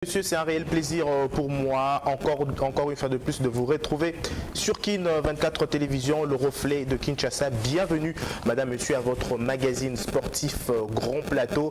Monsieur, c'est un réel plaisir pour moi, encore une fois de plus, de vous retrouver sur Kin 24 Télévision, le reflet de Kinshasa. Bienvenue, madame, monsieur, à votre magazine sportif Grand Plateau.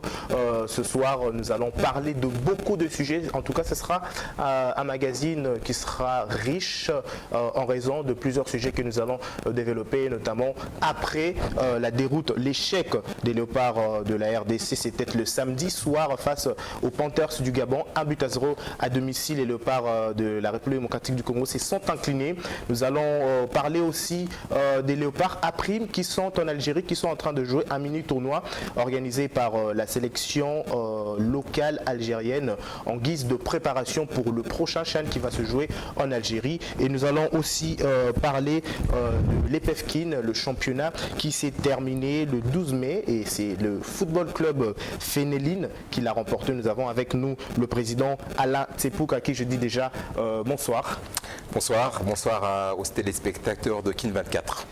Ce soir, nous allons parler de beaucoup de sujets. En tout cas, ce sera un magazine qui sera riche en raison de plusieurs sujets que nous allons développer, notamment après la déroute, l'échec des Léopards de la RDC. C'était le samedi soir face aux Panthers du Gabon. Un but à 0 à domicile. Les Léopards de la République démocratique du Congo se sont inclinés. Nous allons parler aussi des Léopards à prime qui sont en Algérie, qui sont en train de jouer un mini tournoi organisé par la sélection locale algérienne en guise de préparation pour le prochain CHAN qui va se jouer en Algérie. Et nous allons aussi parler de l'EPFKIN, le championnat qui s'est terminé le 12 mai et c'est le football club Fénéline qui l'a remporté. Nous avons avec nous le président Alain Tsepouk, à qui je dis déjà bonsoir. Bonsoir aux téléspectateurs de Kin 24.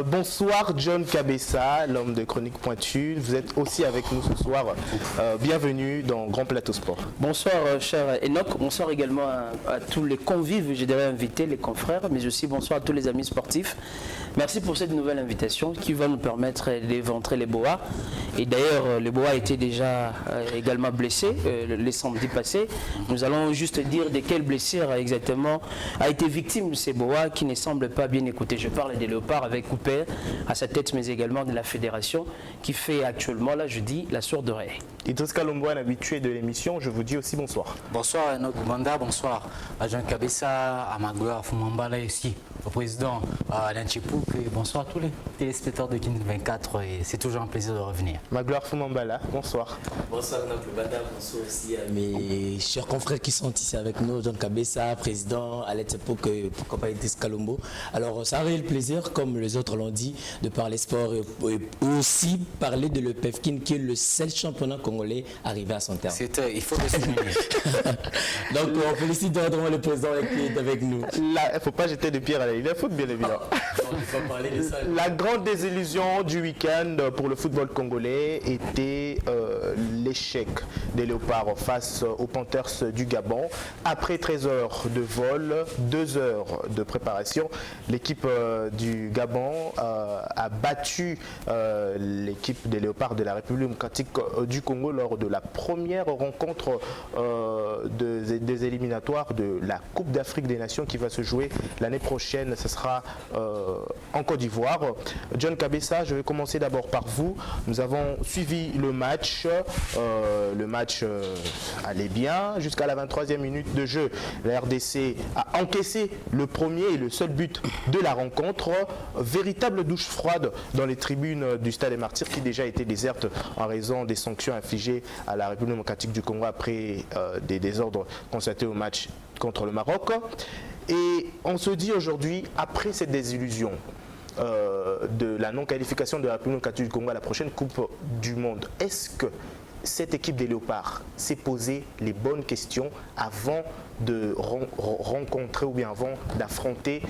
Bonsoir John Kabessa, l'homme de Chronique Pointue. Vous êtes aussi avec nous ce soir. Bienvenue dans Grand Plateau Sport. Bonsoir cher Enoch, bonsoir également à tous les convives, j'ai déjà invité les confrères, mais aussi bonsoir à tous les amis sportifs. Merci pour cette nouvelle invitation qui va nous permettre d'éventrer les Boas. Et d'ailleurs, les Boas étaient déjà également blessés les samedis passés. Nous allons juste dire de quelle blessure exactement a été victime de ces Boas qui ne semblent pas bien écouter. Je parle des Léopards avec Cooper à sa tête, mais également de la fédération qui fait actuellement, là je dis, la sourde oreille. Idriss Kalombo, un habitué de l'émission, je vous dis aussi bonsoir. Bonsoir Enoch Goumanda, bonsoir à Jean Kabessa, à Magloire Foumambala ici, au président Alain Tsepouk, et bonsoir à tous les téléspectateurs de Kin 24 et c'est toujours un plaisir de revenir. Magloire Foumambala, bonsoir. Bonsoir Enoch Goumanda, bonsoir aussi à mes chers confrères qui sont ici avec nous, John Kabessa, président, Alain Tsepouk, pourquoi pas Idriss Kalombo. Alors c'est un réel plaisir, comme les autres l'ont dit, de parler sport et aussi parler de l'EPFKIN qui est le seul championnat congolais arrivé à son terme. Il faut le souligner. Donc on félicite vraiment le président qui est avec nous. Là, il ne faut pas jeter de pierre à il est foot bien évidemment. La grande désillusion du week-end pour le football congolais était l'échec des Léopards face aux Panthers du Gabon. Après 13 heures de vol, 2 heures de préparation, l'équipe du Gabon a battu l'équipe des Léopards de la République démocratique du Congo lors de la première rencontre des éliminatoires de la Coupe d'Afrique des Nations qui va se jouer l'année prochaine. Ce sera en Côte d'Ivoire. John Kabessa, je vais commencer d'abord par vous. Nous avons suivi le match. Le match allait bien jusqu'à la 23e minute de jeu. La RDC a encaissé le premier et le seul but de la rencontre. Véritable douche froide dans les tribunes du Stade des Martyrs qui déjà étaient désertes en raison des sanctions infligées à la République démocratique du Congo après des désordres constatés au match contre le Maroc. Et on se dit aujourd'hui, après cette désillusion de la non-qualification de la République démocratique du Congo à la prochaine Coupe du Monde, est-ce que cette équipe des Léopards s'est posé les bonnes questions avant de rencontrer ou bien avant d'affronter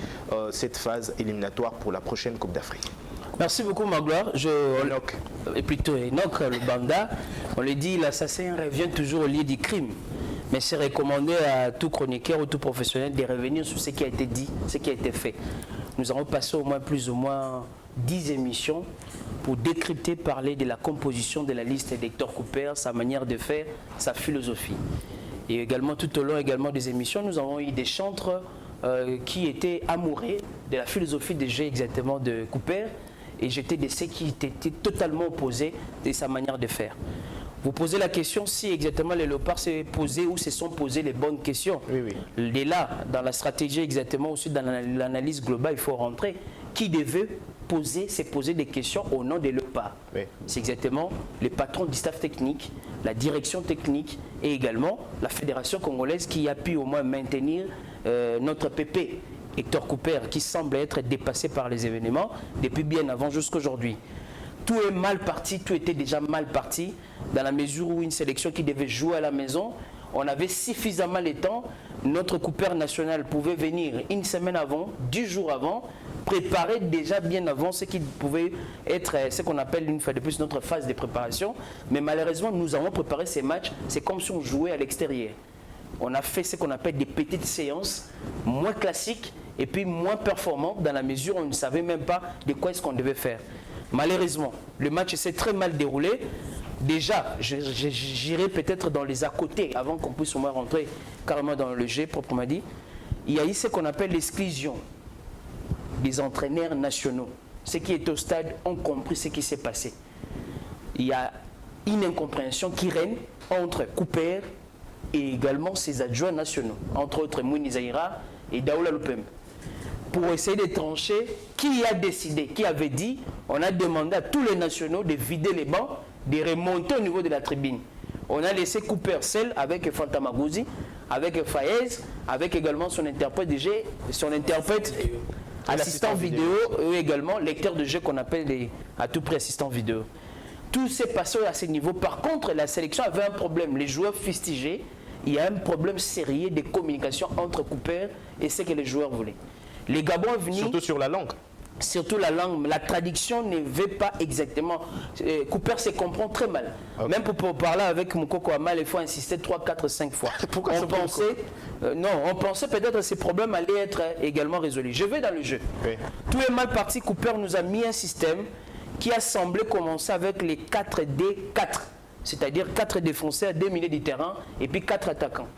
cette phase éliminatoire pour la prochaine Coupe d'Afrique? Merci beaucoup Magloire. Et plutôt Enoch, le Banda, on le dit, l'assassin revient toujours au lieu du crime. Mais c'est recommandé à tout chroniqueur ou tout professionnel de revenir sur ce qui a été dit, ce qui a été fait. Nous avons passé au moins plus ou moins 10 émissions pour décrypter, parler de la composition de la liste d'Hector Cooper, sa manière de faire, sa philosophie. Et également tout au long des émissions, nous avons eu des chantres qui étaient amoureux de la philosophie des jeux exactement de Cooper et j'étais de ceux qui étaient totalement opposés de sa manière de faire. Vous posez la question si exactement les Léopards s'est posé ou se sont posés les bonnes questions. Oui. Et là, dans la stratégie exactement, aussi dans l'analyse globale, il faut rentrer. Qui devait se poser des questions au nom des Léopards? Oui. C'est exactement les patrons du staff technique, la direction technique et également la fédération congolaise qui a pu au moins maintenir notre PP, Hector Cooper, qui semble être dépassé par les événements depuis bien avant jusqu'aujourd'hui. Tout est mal parti, tout était déjà mal parti, dans la mesure où une sélection qui devait jouer à la maison, on avait suffisamment le temps, notre coupeur national pouvait venir une semaine avant, 10 jours avant, préparer déjà bien avant ce qui pouvait être ce qu'on appelle une fois de plus notre phase de préparation. Mais malheureusement, nous avons préparé ces matchs, c'est comme si on jouait à l'extérieur. on a fait ce qu'on appelle des petites séances moins classiques et puis moins performantes dans la mesure où on ne savait même pas de quoi est-ce qu'on devait faire. Malheureusement, le match s'est très mal déroulé. Déjà, j'irai peut-être dans les à côté avant qu'on puisse au moins rentrer carrément dans le jeu proprement dit. Il y a eu ce qu'on appelle l'exclusion des entraîneurs nationaux. Ceux qui étaient au stade ont compris ce qui s'est passé. Il y a une incompréhension qui règne entre Cooper et également ses adjoints nationaux, entre autres Mouni Zaïra et Daoula Lopem, pour essayer de trancher qui a décidé, qui avait dit, on a demandé à tous les nationaux de vider les bancs, de remonter au niveau de la tribune. On a laissé Cooper seul avec Fanta Magouzi, avec Fayez, avec également son interprète de jeu, son interprète assistant vidéo, eux également, lecteur de jeu qu'on appelle à tout prix assistant vidéo. Tout s'est passé à ce niveau. Par contre, la sélection avait un problème. Les joueurs fustigés, il y a un problème sérieux de communication entre Cooper et ce que les joueurs voulaient. Les Gabons est venu... Surtout sur la langue. Surtout la langue. La traduction ne veut pas exactement... Cooper se comprend très mal. Okay. Même pour parler avec Moukoko Amal, il faut insister 3, 4, 5 fois. Pourquoi on pensait peut-être que ces problèmes allaient être également résolus. Je vais dans le jeu. Oui. Tout est mal parti. Cooper nous a mis un système qui a semblé commencer avec les 4D4. C'est-à-dire 4 défenseurs, 2 milieux de terrain et puis 4 attaquants.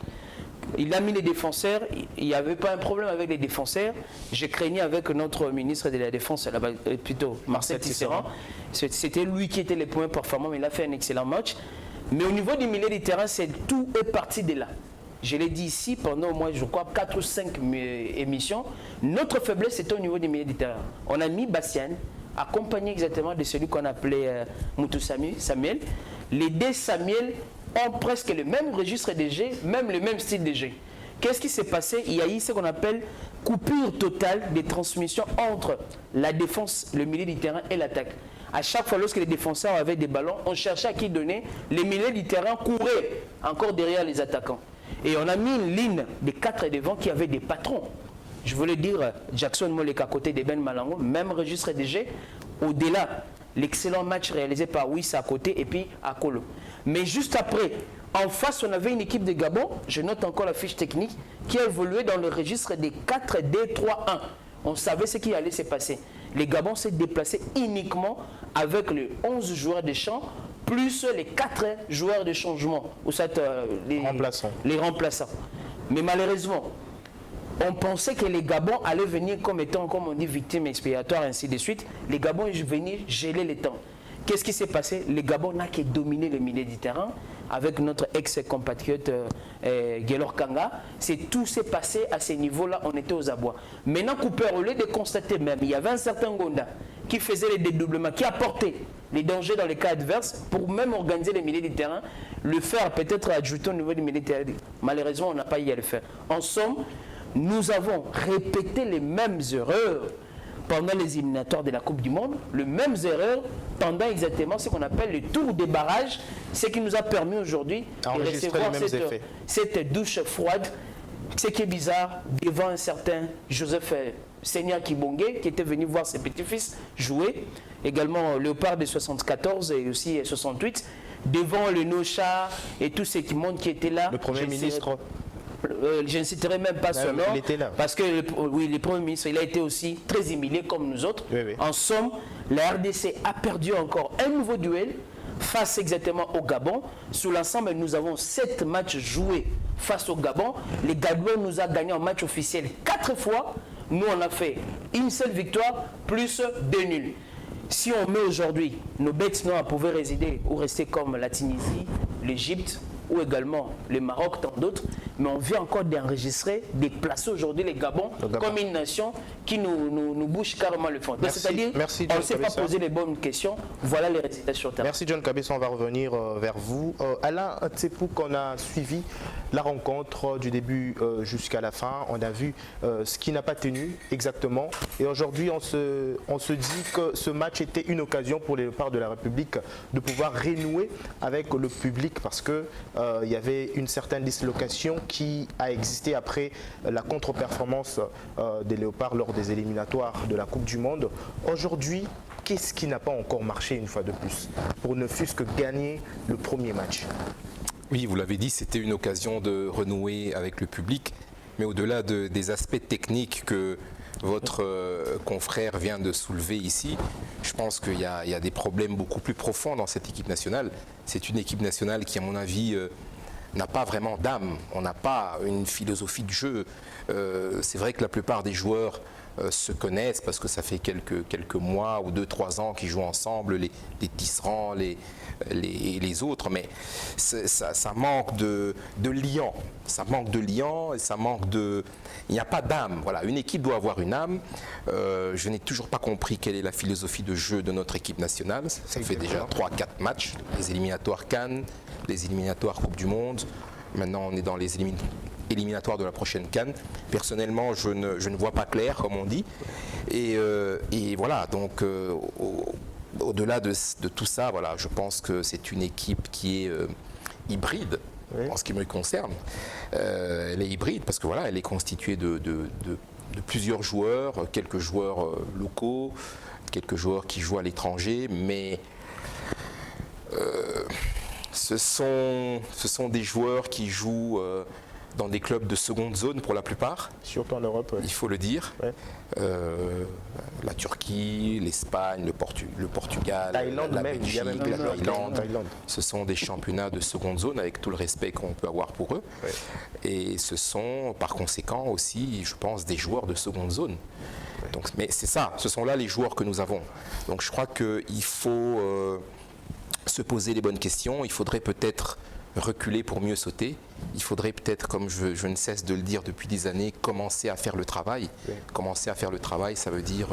Il a mis les défenseurs, il n'y avait pas un problème avec les défenseurs. J'ai craignais avec notre ministre de la Défense, plutôt Marcel Tisserand. C'était lui qui était le point performant, mais il a fait un excellent match. Mais au niveau du milieu de terrain, tout est parti de là. Je l'ai dit ici pendant au moins, je crois, 4 ou 5 émissions. Notre faiblesse, c'était au niveau du milieu de terrain. On a mis Bastian, accompagné exactement de celui qu'on appelait Moutou Samuel. Les deux Samuel ont presque le même registre de jeu, même le même style de jeu. Qu'est-ce qui s'est passé? Il y a eu ce qu'on appelle coupure totale des transmissions entre la défense, le milieu du terrain et l'attaque. À chaque fois, lorsque les défenseurs avaient des ballons, on cherchait à qui donner. Les milieux du terrain couraient encore derrière les attaquants. Et on a mis une ligne de 4 devant qui avait des patrons. Je voulais dire Jackson Molek à côté de Ben Malango, même registre de jeu. Au-delà, l'excellent match réalisé par Wissa à côté et puis à Kolo. Mais juste après, en face, on avait une équipe de Gabon, je note encore la fiche technique, qui a évolué dans le registre des 4-D-3-1. On savait ce qui allait se passer. Les Gabon s'est déplacé uniquement avec les 11 joueurs de champ, plus les 4 joueurs de changement, ou les remplaçants. Mais malheureusement, on pensait que les Gabons allaient venir comme étant, comme on dit, victimes expiatoires, ainsi de suite. Les Gabons est venu geler les temps. Qu'est-ce qui s'est passé? Les Gabons n'a que dominé le milieu du terrain avec notre ex-compatriote Guélor Kanga. Tout s'est passé à ce niveau-là, on était aux abois. Maintenant, Cooper, au lieu de constater même, il y avait un certain Gonda qui faisait les dédoublements, qui apportait les dangers dans les cas adverses pour même organiser le milieu du terrain, le faire peut-être ajouter au niveau du milieu du terrain. Malheureusement, on n'a pas eu à le faire. En somme, nous avons répété les mêmes erreurs pendant les éliminatoires de la Coupe du Monde, les mêmes erreurs pendant exactement ce qu'on appelle le tour des barrages, ce qui nous a permis aujourd'hui de recevoir cette douche froide. Ce qui est bizarre, devant un certain Joseph Seigneur Kibongue, qui était venu voir ses petits-fils jouer, également Léopard de 74 et aussi 68, devant le Nocha et tous ces qui étaient là. Le Premier ministre. Je ne citerai même pas son nom, parce que le Premier ministre, il a été aussi très humilié comme nous autres. Oui, oui. En somme, la RDC a perdu encore un nouveau duel face exactement au Gabon. Sur l'ensemble, nous avons 7 matchs joués face au Gabon. Les Gabon nous a gagné en match officiel 4 fois. Nous, on a fait une seule victoire plus 2 nuls. Si on met aujourd'hui nos bêtes noires pouvaient résider ou rester comme la Tunisie, l'Égypte, ou également le Maroc, tant d'autres, mais on vient encore d'enregistrer, de placer aujourd'hui les Gabon comme une nation qui nous bouge carrément le fond. C'est-à-dire, on ne s'est pas posé les bonnes questions, voilà les résultats sur terrain. Merci John Kabessa, on va revenir vers vous. Alain Tsepou, qu'on a suivi la rencontre du début jusqu'à la fin, on a vu ce qui n'a pas tenu exactement, et aujourd'hui on se dit que ce match était une occasion pour les Léopards de la République de pouvoir renouer avec le public, parce que il y avait une certaine dislocation qui a existé après la contre-performance des Léopards lors des éliminatoires de la Coupe du Monde. Aujourd'hui, qu'est-ce qui n'a pas encore marché une fois de plus pour ne fût-ce que gagner le premier match? Oui, vous l'avez dit, c'était une occasion de renouer avec le public, mais au-delà des aspects techniques que votre confrère vient de soulever ici, je pense qu'il y a des problèmes beaucoup plus profonds dans cette équipe nationale. C'est une équipe nationale qui, à mon avis, n'a pas vraiment d'âme. On n'a pas une philosophie de jeu. C'est vrai que la plupart des joueurs se connaissent parce que ça fait quelques mois ou 2-3 ans qu'ils jouent ensemble, les tisserands, les autres, mais ça manque de liant. Ça manque de liant et ça manque de... Il n'y a pas d'âme. Voilà, une équipe doit avoir une âme. Je n'ai toujours pas compris quelle est la philosophie de jeu de notre équipe nationale. Ça fait déjà 3-4 matchs, les éliminatoires Cannes, les éliminatoires Coupe du Monde. Maintenant, on est dans les éliminatoires de la prochaine CAN. Personnellement, je ne vois pas clair, comme on dit. Et voilà, donc au-delà de tout ça, voilà, je pense que c'est une équipe qui est hybride, oui, en ce qui me concerne. Elle est hybride parce que voilà, elle est constituée de plusieurs joueurs, quelques joueurs locaux, quelques joueurs qui jouent à l'étranger, mais ce sont des joueurs qui jouent dans des clubs de seconde zone pour la plupart. Surtout en Europe. Ouais. Il faut le dire. Ouais. La Turquie, l'Espagne, le Portugal, la Belgique, la Thaïlande. Ce sont des championnats de seconde zone avec tout le respect qu'on peut avoir pour eux. Ouais. Et ce sont par conséquent aussi, je pense, des joueurs de seconde zone. Ouais. Donc, mais c'est ça, ce sont là les joueurs que nous avons. Donc je crois qu'il faut se poser les bonnes questions. Il faudrait peut-être reculer pour mieux sauter. Il faudrait peut-être, comme je ne cesse de le dire depuis des années, commencer à faire le travail. Oui. Commencer à faire le travail, ça veut dire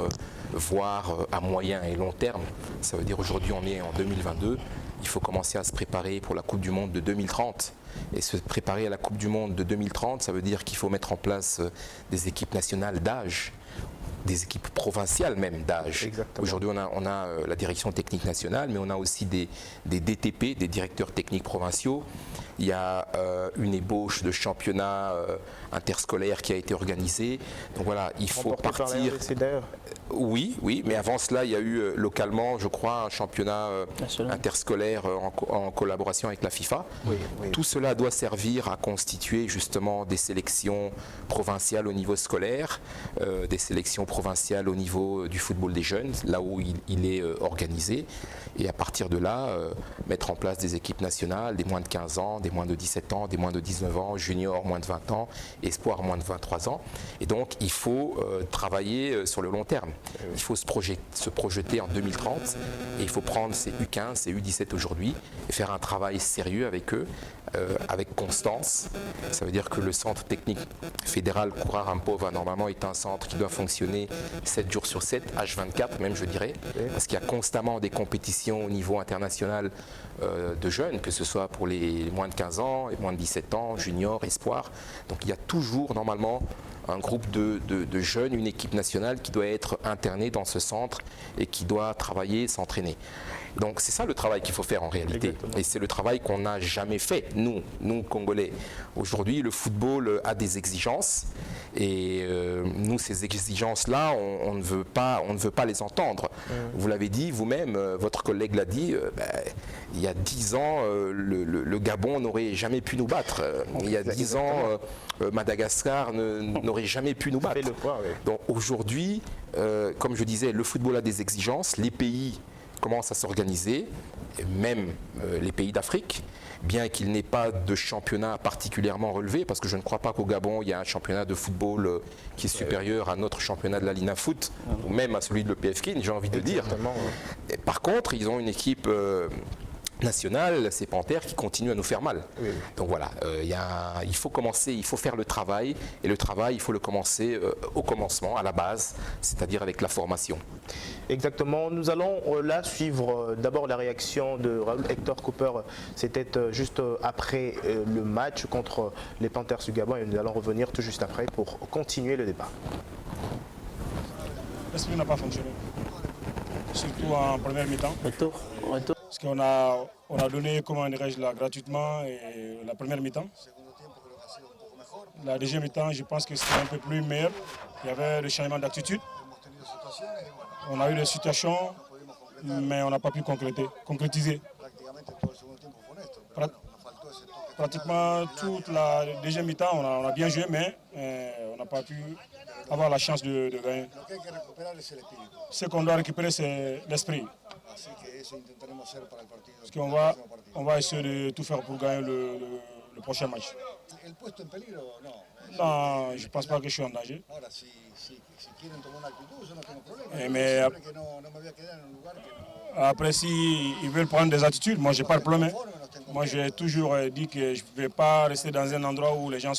voir à moyen et long terme. Ça veut dire aujourd'hui on est en 2022, il faut commencer à se préparer pour la Coupe du Monde de 2030. Et se préparer à la Coupe du Monde de 2030, ça veut dire qu'il faut mettre en place des équipes nationales d'âge, des équipes provinciales même d'âge. Aujourd'hui, on a la direction technique nationale, mais on a aussi des DTP, des directeurs techniques provinciaux. Il y a une ébauche de championnat interscolaire qui a été organisée. Donc voilà, il faut partir. Oui, mais avant cela, il y a eu localement, je crois, un championnat interscolaire en collaboration avec la FIFA. Oui. Tout cela doit servir à constituer justement des sélections provinciales au niveau scolaire, des sélections provinciales au niveau du football des jeunes, là où il est organisé. Et à partir de là, mettre en place des équipes nationales, des moins de 15 ans, des moins de 17 ans, des moins de 19 ans, juniors moins de 20 ans, espoirs moins de 23 ans. Et donc, il faut travailler sur le long terme. Il faut se projeter en 2030 et il faut prendre ces U15, ces U17 aujourd'hui et faire un travail sérieux avec eux, avec constance. Ça veut dire que le centre technique fédéral Koura Rampova, normalement, est un centre qui doit fonctionner 7 jours sur 7, H24 même, je dirais, parce qu'il y a constamment des compétitions au niveau international de jeunes, que ce soit pour les moins de 15 ans, les moins de 17 ans, juniors, espoirs. Donc il y a toujours, normalement, un groupe de jeunes, une équipe nationale qui doit être internée dans ce centre et qui doit travailler, s'entraîner. Donc c'est ça le travail qu'il faut faire en réalité. Exactement. Et c'est le travail qu'on n'a jamais fait, nous Congolais. Aujourd'hui, le football a des exigences et nous, ces exigences-là, on ne veut pas les entendre. Vous l'avez dit vous-même, votre collègue l'a dit, il y a 10 ans, le Gabon n'aurait jamais pu nous battre. Il y a 10 ans, Madagascar n'aurait jamais pu nous battre. Donc aujourd'hui, comme je disais, le football a des exigences, les pays commencent à s'organiser, même les pays d'Afrique, bien qu'il n'ait pas de championnat particulièrement relevé, parce que je ne crois pas qu'au Gabon, il y a un championnat de football qui est supérieur à notre championnat de la Lina Foot, ou même à celui de l'EPF-Kin, j'ai envie de dire. Et par contre, ils ont une équipe nationale, ces Panthères, qui continuent à nous faire mal. Oui. Donc voilà, il faut commencer, il faut faire le travail, et le travail, il faut le commencer au commencement, à la base, c'est-à-dire avec la formation. Exactement. Nous allons là suivre d'abord la réaction de Raoul Hector Cooper. C'était juste après le match contre les Panthers du Gabon et nous allons revenir tout juste après pour continuer le débat. L'esprit n'a pas fonctionné, surtout en première mi-temps. Retour. Parce qu'on a donné, comment dirais-je, là, gratuitement et la première mi-temps. La deuxième mi-temps, je pense que c'était un peu plus meilleur. Il y avait le changement d'attitude. On a eu des situations, mais on n'a pas pu concrétiser. pratiquement toute la deuxième mi-temps, on a bien joué, mais on n'a pas pu avoir la chance de gagner. Ce qu'on doit récupérer, c'est l'esprit. Parce qu'on va essayer de tout faire pour gagner le prochain match. Non, je ne pense pas que je suis en danger. Mais après, s'ils veulent prendre des attitudes, moi, je n'ai pas de problème. Moi, j'ai toujours dit que je ne vais pas rester dans un endroit où les gens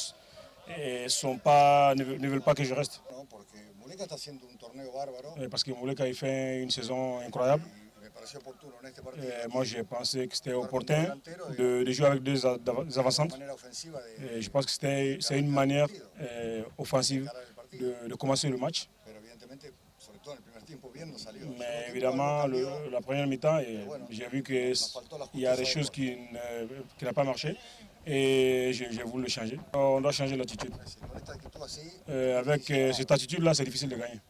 ne veulent pas que je reste. Parce que Mouleka a fait une saison incroyable. Et moi, j'ai pensé que c'était opportun de jouer avec deux avancantes. Et je pense que c'est une manière offensive de commencer le match. Mais évidemment, la première mi-temps, j'ai vu qu'il y a des choses qui n'ont pas marché et j'ai voulu le changer. On doit changer l'attitude. Avec cette attitude-là, c'est difficile de gagner.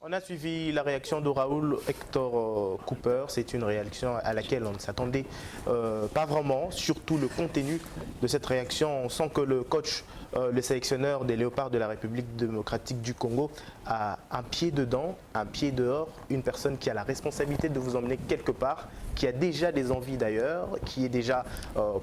On a suivi la réaction de Raoul Hector Cooper. C'est une réaction à laquelle on ne s'attendait pas vraiment. Surtout le contenu de cette réaction. On sent que le coach, le sélectionneur des Léopards de la République démocratique du Congo, a un pied dedans, un pied dehors. Une personne qui a la responsabilité de vous emmener quelque part, qui a déjà des envies d'ailleurs, qui est déjà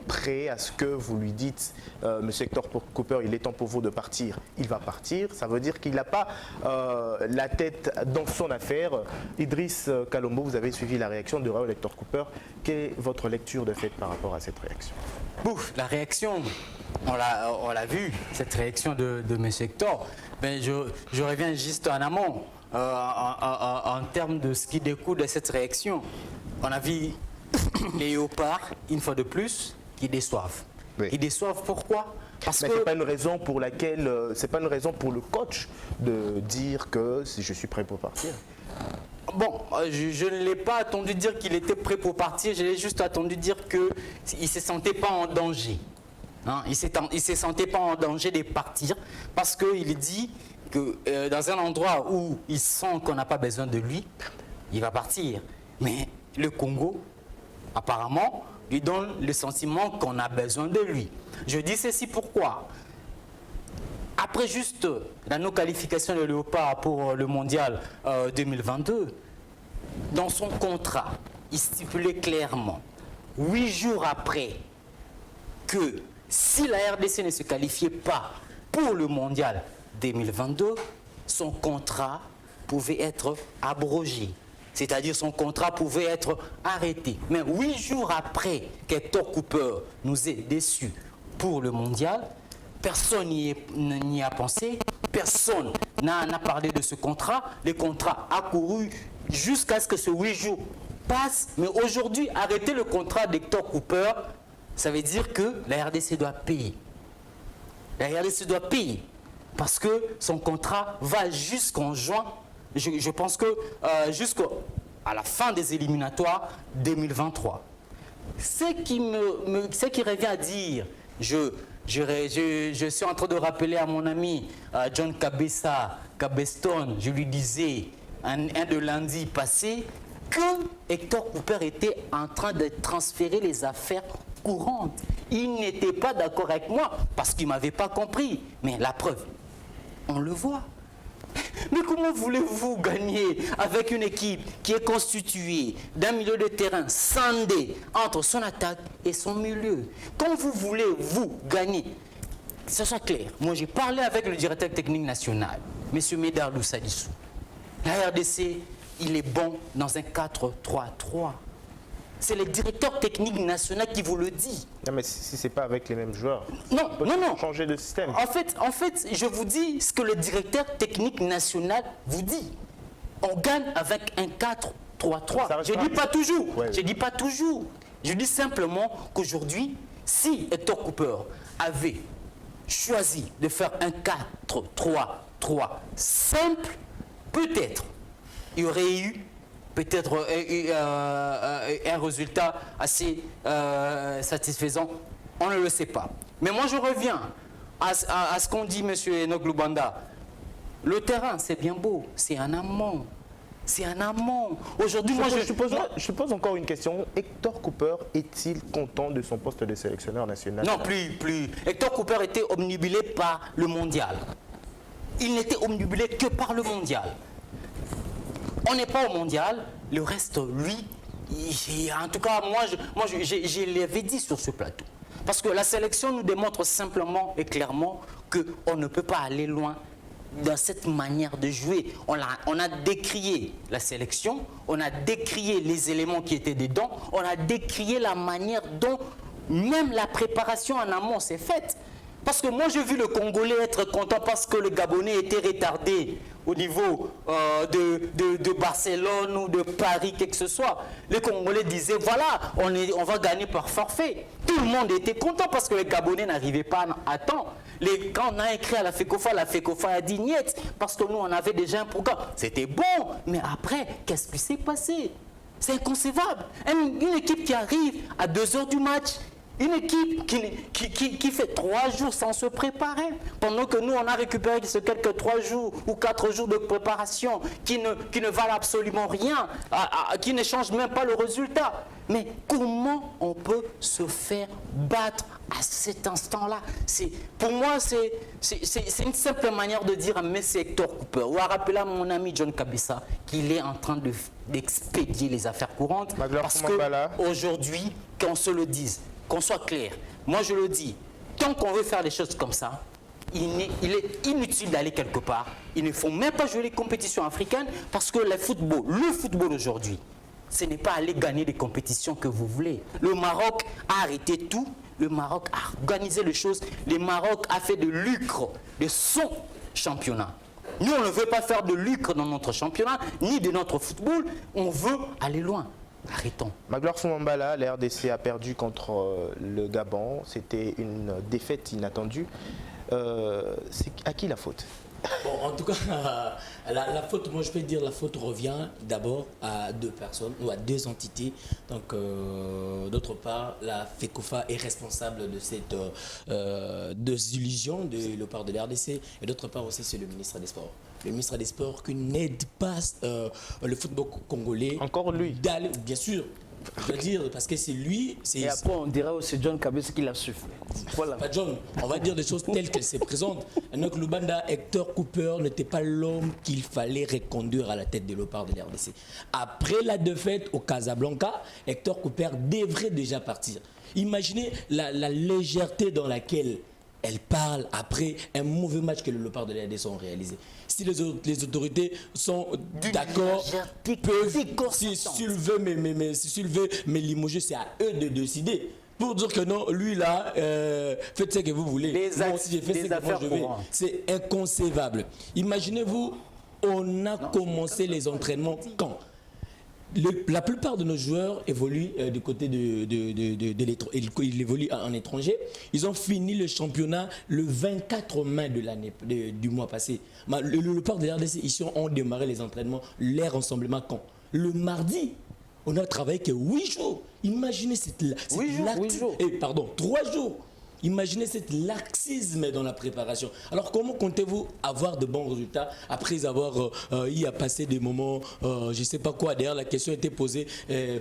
prêt à ce que vous lui dites Monsieur Hector Cooper, il est temps pour vous de partir. Il va partir. Ça veut dire qu'il n'a pas la tête dans son affaire. Idriss Kalombo, vous avez suivi la réaction de Raoul Hector Cooper. Quelle est votre lecture de fait par rapport à cette réaction? Bouf, la réaction, on l'a vu, cette réaction de M. Hector. Mais je reviens juste en amont, en termes de ce qui découle de cette réaction. On a vu les Léopards, une fois de plus, qui déçoivent. Oui. Ils déçoivent pourquoi? Parce que... c'est pas une raison pour laquelle, c'est pas une raison pour le coach de dire que je suis prêt pour partir. Bon, je ne l'ai pas attendu dire qu'il était prêt pour partir, je l'ai juste attendu dire qu'il ne se sentait pas en danger. Hein, il ne se sentait pas en danger de partir parce qu'il dit que dans un endroit où il sent qu'on n'a pas besoin de lui, il va partir. Mais le Congo, apparemment, lui donne le sentiment qu'on a besoin de lui. Je dis ceci pourquoi? Après juste la non-qualification de Léopard pour le mondial 2022, dans son contrat, il stipulait clairement, 8 jours après, que si la RDC ne se qualifiait pas pour le mondial 2022, son contrat pouvait être abrogé. C'est-à-dire son contrat pouvait être arrêté. Mais 8 jours après qu'Hector Cooper nous ait déçus pour le mondial, personne n'y a pensé, personne n'a parlé de ce contrat. Le contrat a couru jusqu'à ce que ce 8 jours passent. Mais aujourd'hui, arrêter le contrat d'Hector Cooper, ça veut dire que la RDC doit payer. La RDC doit payer parce que son contrat va jusqu'en juin. Je pense que jusqu'à la fin des éliminatoires 2023. Ce qui revient à dire, je suis en train de rappeler à mon ami John Cabeston, je lui disais un de lundi passé que Hector Cooper était en train de transférer les affaires courantes. Il n'était pas d'accord avec moi parce qu'il ne m'avait pas compris. Mais la preuve, on le voit. Mais comment voulez-vous gagner avec une équipe qui est constituée d'un milieu de terrain scindé entre son attaque et son milieu? Quand vous voulez, vous, gagner, que ce soit clair. Moi, j'ai parlé avec le directeur technique national, M. Médard Loussadissou. La RDC, il est bon dans un 4-3-3. C'est le directeur technique national qui vous le dit. Non, mais si ce n'est pas avec les mêmes joueurs, non. Changer de système. En fait, je vous dis ce que le directeur technique national vous dit. On gagne avec un 4-3-3. Je ne dis pas toujours. Ouais. Je dis pas toujours. Je dis simplement qu'aujourd'hui, si Hector Cooper avait choisi de faire un 4-3-3 simple, peut-être il y aurait eu peut-être un résultat assez satisfaisant. On ne le sait pas. Mais moi, je reviens à ce qu'ont dit M. Enoch Lubanda. Le terrain, c'est bien beau, c'est en amont. C'est en amont. Aujourd'hui, moi, je pose encore une question. Hector Cooper est-il content de son poste de sélectionneur national? Non, plus. Hector Cooper était omnibulé par le mondial. Il n'était omnibulé que par le mondial. On n'est pas au mondial. Le reste, lui, en tout cas, moi, je l'avais dit sur ce plateau. Parce que la sélection nous démontre simplement et clairement qu'on ne peut pas aller loin dans cette manière de jouer. On a décrié la sélection, on a décrié les éléments qui étaient dedans, on a décrié la manière dont même la préparation en amont s'est faite. Parce que moi, j'ai vu le Congolais être content parce que le Gabonais était retardé au niveau de Barcelone ou de Paris, quel que ce soit. Les Congolais disaient, voilà, on va gagner par forfait. Tout le monde était content parce que les Gabonais n'arrivaient pas à temps. Quand on a écrit à la FECOFA a dit niet, parce que nous, on avait déjà un programme. C'était bon, mais après, qu'est-ce qui s'est passé? C'est inconcevable. Une équipe qui arrive à 2 h du match, une équipe qui fait 3 jours sans se préparer, pendant que nous, on a récupéré ce quelques 3 jours ou 4 jours de préparation qui ne valent absolument rien, qui ne changent même pas le résultat. Mais comment on peut se faire battre à cet instant-là? Pour moi, c'est une simple manière de dire à M. Hector Cooper, ou à rappeler à mon ami John Kabessa qu'il est en train d'expédier les affaires courantes. Parce qu'aujourd'hui, qu'on se le dise, qu'on soit clair, moi je le dis, tant qu'on veut faire des choses comme ça, il est inutile d'aller quelque part. Il ne faut même pas jouer les compétitions africaines parce que le football aujourd'hui, ce n'est pas aller gagner des compétitions que vous voulez. Le Maroc a arrêté tout, le Maroc a organisé les choses, le Maroc a fait de lucre de son championnat. Nous, on ne veut pas faire de lucre dans notre championnat, ni de notre football, on veut aller loin. Arrêtons. Magloire Foumambala, la RDC a perdu contre le Gabon. C'était une défaite inattendue. C'est à qui la faute? Bon, en tout cas, la faute, moi je peux dire la faute revient d'abord à 2 personnes ou à 2 entités. Donc, d'autre part, la FECOFA est responsable de cette désillusion de la part de la RDC. Et d'autre part aussi, c'est le ministre des Sports. Le ministre des Sports qui n'aide pas le football congolais. Encore lui. Bien sûr. Je veux dire, parce que c'est lui. Et après, on dirait aussi John Kabessa qui l'a soufflé. Voilà. Pas John, on va dire des choses telles qu'elles se présentent. Donc, Lubanda, Hector Cooper n'était pas l'homme qu'il fallait reconduire à la tête de l'OPAR de l'RDC. Après la défaite au Casablanca, Hector Cooper devrait déjà partir. Imaginez la légèreté dans laquelle elle parle après un mauvais match que le Léopard de la RDC ont réalisé. Si les autorités sont d'accord, peuvent, s'il veut me limoger, c'est à eux de décider. Pour dire que non, lui là, faites ce que vous voulez. Moi aussi, j'ai fait ce que moi je veux. C'est inconcevable. Imaginez-vous, on a commencé les entraînements quand? La plupart de nos joueurs évoluent du côté ils évoluent en étranger. Ils ont fini le championnat le 24 mai du mois passé. Le Léopard de l'RDC, ici, ont démarré les entraînements, les rassemblements quand? Le mardi. On a travaillé que 8 jours. Imaginez cette 3 jours. Imaginez cet laxisme dans la préparation. Alors comment comptez-vous avoir de bons résultats après avoir y a passé des moments, je ne sais pas quoi. D'ailleurs, la question a été posée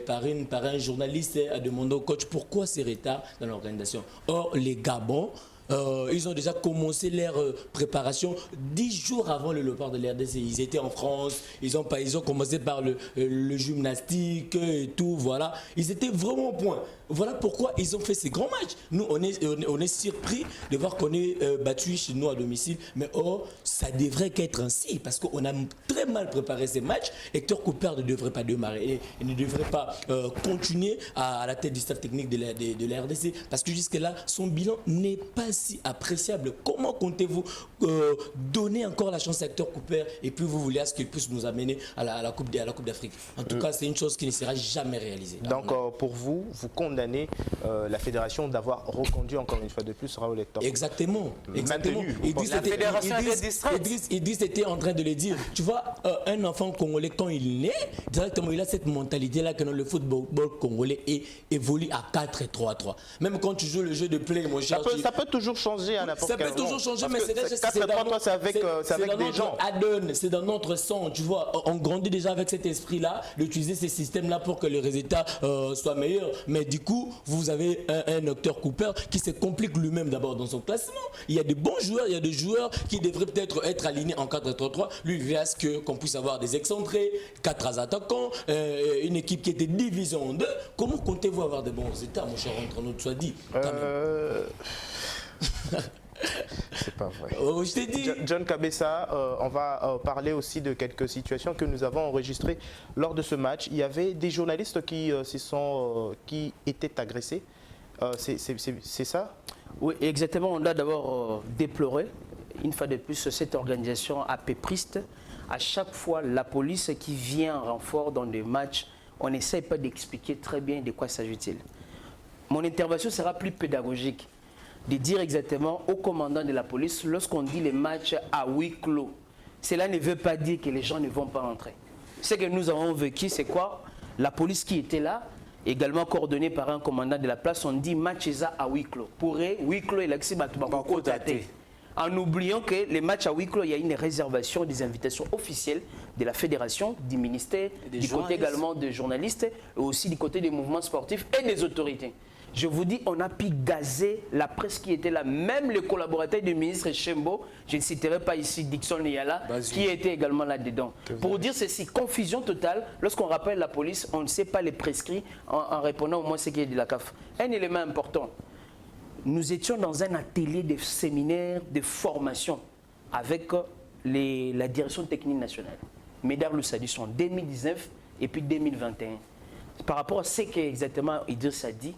par un journaliste à demander au coach pourquoi ces retards dans l'organisation. Or, les Gabons, ils ont déjà commencé leur préparation 10 jours avant le Léopard de l'RDC. Ils étaient en France, ils ont commencé par le gymnastique et tout, voilà. Ils étaient vraiment au point. Voilà pourquoi ils ont fait ces grands matchs. Nous, on est surpris de voir qu'on est battu chez nous à domicile. Mais ça devrait qu'être ainsi parce qu'on a très mal préparé ces matchs. Hector Cooper ne devrait pas démarrer et ne devrait pas continuer à la tête du staff technique de la RDC parce que jusque-là, son bilan n'est pas si appréciable. Comment comptez-vous donner encore la chance à Hector Cooper et puis vous voulez à ce qu'il puisse nous amener à la Coupe d'Afrique? En tout cas, c'est une chose qui ne sera jamais réalisée. Donc, pour vous, vous condamnez condamné la fédération d'avoir reconduit encore une fois de plus Raoul Hector. Exactement. Maintenu. La fédération était distraite. Idriss était en train de le dire. Tu vois, un enfant congolais, quand il naît, directement, il a cette mentalité-là que le football congolais évolue à 4-3-3. Même quand tu joues le jeu de play, mon cher. Ça peut toujours changer à n'importe quel moment. Ça peut toujours changer, mais c'est 4-3-3, c'est avec des gens. C'est dans notre sang, tu vois. On grandit déjà avec cet esprit-là, d'utiliser ces systèmes-là pour que les résultats soient meilleurs. Mais du coup, vous avez un Hector Cooper qui se complique lui-même d'abord dans son classement. Il y a des bons joueurs, il y a des joueurs qui devraient peut-être être alignés en 4-3-3. Lui, il reste qu'on puisse avoir des excentrés, 4 attaquants, une équipe qui était divisée en 2. Comment comptez-vous avoir de bons résultats, mon cher, entre nous, soit dit C'est pas vrai. Oh, je t'ai dit. John Kabessa, on va parler aussi de quelques situations que nous avons enregistrées lors de ce match. Il y avait des journalistes qui étaient agressés. C'est ça? Oui, exactement. On a d'abord déploré, une fois de plus, cette organisation apépriste. À chaque fois, la police qui vient en renfort dans des matchs, on n'essaie pas d'expliquer très bien de quoi s'agit-il. Mon intervention sera plus pédagogique, de dire exactement au commandant de la police, lorsqu'on dit les matchs à huis clos, cela ne veut pas dire que les gens ne vont pas entrer. Ce que nous avons vécu, c'est quoi? La police qui était là, également coordonnée par un commandant de la place, on dit match à huis clos. Pour eux, huis clos et l'accès en oubliant que les matchs à huis clos, il y a une réservation des invitations officielles de la fédération, du ministère, du côté également des journalistes, et aussi du côté des mouvements sportifs et des autorités. Je vous dis, on a pu gazer la presse qui était là, même les collaborateurs du ministre Chembo, je ne citerai pas ici Dixon Niala, qui était également là-dedans. Pour dire ceci, confusion totale, lorsqu'on rappelle la police, on ne sait pas les prescrits en répondant au moins ce qui est de la CAF. Un élément important, nous étions dans un atelier de séminaire de formation avec la direction technique nationale, Médard Loussadis en 2019 et puis 2021. Par rapport à ce qu'exactement Idriss a dit,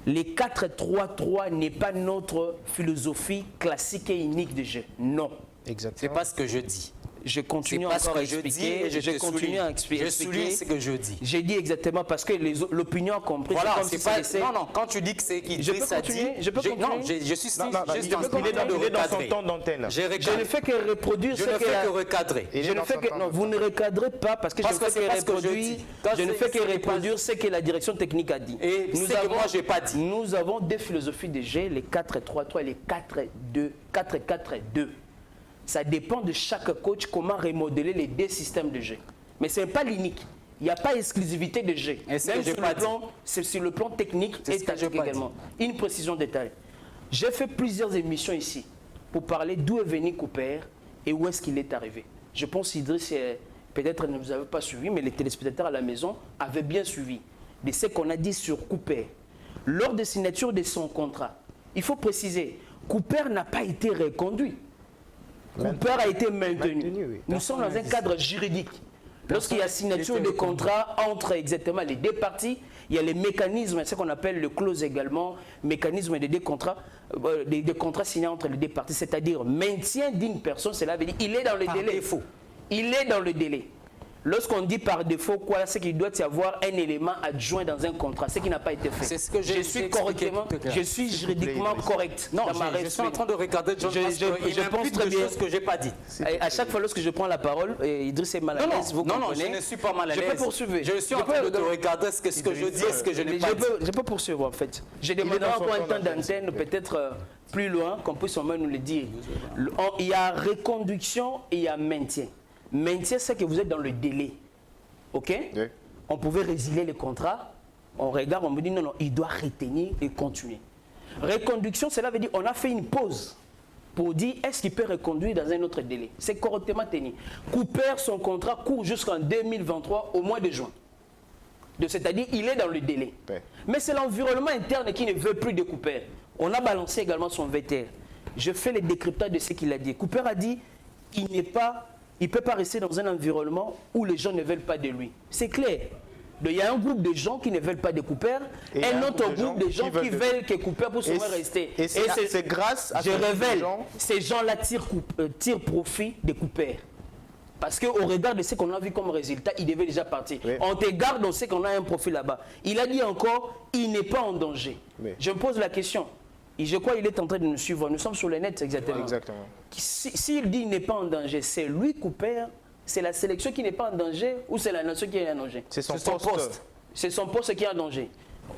les 4-3-3 n'est pas notre philosophie classique et unique de jeu. Non. Exactement. C'est pas ce que je dis. Je continue encore à expliquer. Je continue à expliquer. Je souligne ce que je dis. J'ai dit exactement parce que l'opinion a compris. Voilà, c'est pas. Non, quand tu dis que c'est qui je peux continuer. Je peux continuer. Non, je suis juste en train de recadrer. Dans son temps d'antenne. Je ne fais que reproduire. Je ne fais que recadrer. Non, vous ne recadrez pas parce que je ne fais que reproduire ce que la direction technique a dit. Et ce que moi je n'ai pas dit. Nous avons des philosophies de jeu, les 4-3-3 et les 4-4-2. Ça dépend de chaque coach comment remodeler les deux systèmes de jeu. Mais ce n'est pas l'unique. Il n'y a pas exclusivité de jeu. Même sur le plan technique et tactique également. Une précision détail. J'ai fait plusieurs émissions ici pour parler d'où est venu Cooper et où est-ce qu'il est arrivé. Je pense qu'Idriss, peut-être ne vous avez pas suivi, mais les téléspectateurs à la maison avaient bien suivi de ce qu'on a dit sur Cooper. Lors de signature de son contrat, il faut préciser, Cooper n'a pas été reconduit. Cooper a été maintenu. Oui. Nous sommes dans un cadre juridique. Lorsqu'il y a signature de contrat entre exactement les deux parties, il y a les mécanismes, ce qu'on appelle le clause également, mécanisme des contrats signés entre les deux parties, c'est-à-dire maintien d'une personne, cela veut dire il est dans le délai. Il est dans le délai. Lorsqu'on dit par défaut quoi, c'est qu'il doit y avoir un élément adjoint dans un contrat, ce qui n'a pas été fait. C'est ce que je suis juridiquement correct. Non, je suis en train de regarder John je pense très bien ce que j'ai pas dit. À chaque fois lorsque je prends la parole, Idriss est mal à l'aise. Non, je ne suis pas mal à l'aise. Je peux poursuivre. Je suis en train de regarder ce que je dis et ce que je n'ai pas dit. Je peux poursuivre en fait. Je demanderai encore un temps d'antenne, peut-être plus loin, qu'on puisse au moins nous le dire. Il y a reconduction et il y a maintien. Maintien, c'est que vous êtes dans le délai. OK? Oui. On pouvait résilier le contrat. On regarde, on me dit non, il doit retenir et continuer. Reconduction, cela veut dire on a fait une pause pour dire est-ce qu'il peut reconduire dans un autre délai. C'est correctement tenu. Cooper, son contrat court jusqu'en 2023 au mois de juin. C'est-à-dire il est dans le délai. Oui. Mais c'est l'environnement interne qui ne veut plus de Cooper. On a balancé également son VTR. Je fais le décryptage de ce qu'il a dit. Cooper a dit il ne peut pas rester dans un environnement où les gens ne veulent pas de lui. C'est clair. Il y a un groupe de gens qui ne veulent pas de Cooper, et un autre groupe de gens qui veulent que Cooper puisse rester. Et c'est grâce à ces gens-là tirent profit de Cooper. Parce qu'au regard de ce qu'on a vu comme résultat, il devait déjà partir. Oui. On te garde, on sait qu'on a un profil là-bas. Il a dit encore, il n'est pas en danger. Oui. Je me pose la question. Et je crois qu'il est en train de nous suivre. Nous sommes sur le net, exactement. Exactement. S'il dit qu'il n'est pas en danger, c'est lui Couper, c'est la sélection qui n'est pas en danger ou c'est la nation qui est en danger? C'est son poste. C'est son poste qui est en danger.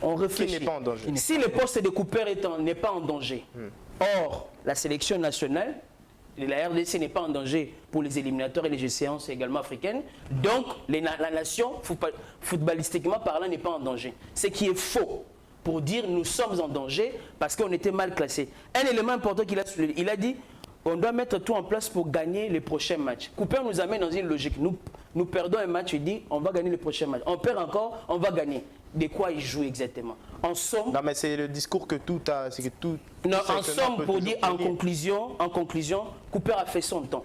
On réfléchit. Qui n'est pas en danger. Si le poste de Couper n'est pas en danger, or, la sélection nationale, la RDC n'est pas en danger pour les éliminatoires et les séances également africaines. Donc, la nation, footballistiquement parlant, n'est pas en danger. Ce qui est faux pour dire nous sommes en danger parce qu'on était mal classés. Un élément important qu'il a soulevé, il a dit on doit mettre tout en place pour gagner les prochains matchs. Couper nous amène dans une logique. Nous perdons un match, il dit on va gagner les prochains matchs. On perd encore, on va gagner. De quoi il joue exactement? En somme... Non mais c'est le discours que tout a... Non, en somme, pour dire en conclusion, Couper a fait son temps.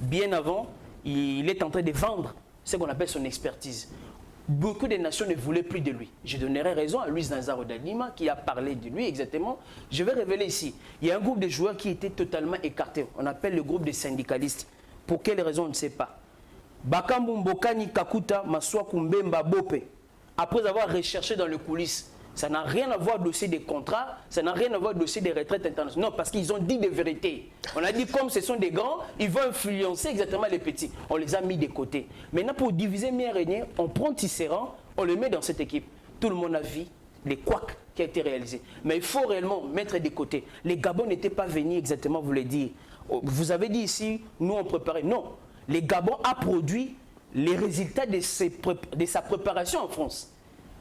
Bien avant, il est en train de vendre ce qu'on appelle son expertise. Beaucoup de nations ne voulaient plus de lui. Je donnerai raison à Luis Nazário da Lima qui a parlé de lui exactement. Je vais révéler ici. Il y a un groupe de joueurs qui était totalement écarté. On appelle le groupe des syndicalistes. Pour quelles raisons, on ne sait pas. Bakambu Mbokani Kakuta Maswaku Mbemba Bope. Après avoir recherché dans les coulisses, ça n'a rien à voir avec le dossier des contrats, ça n'a rien à voir avec le dossier des retraites internationales. Non, parce qu'ils ont dit des vérités. On a dit comme ce sont des grands, ils vont influencer exactement les petits. On les a mis de côté. Maintenant, pour diviser mieux régner, on prend Tisserand, on le met dans cette équipe. Tout le monde a vu les couacs qui ont été réalisés. Mais il faut réellement mettre de côté. Les Gabons n'étaient pas venus exactement vous le dire. Vous avez dit ici, nous on préparait. Non, les Gabons a produit les résultats de sa préparation en France.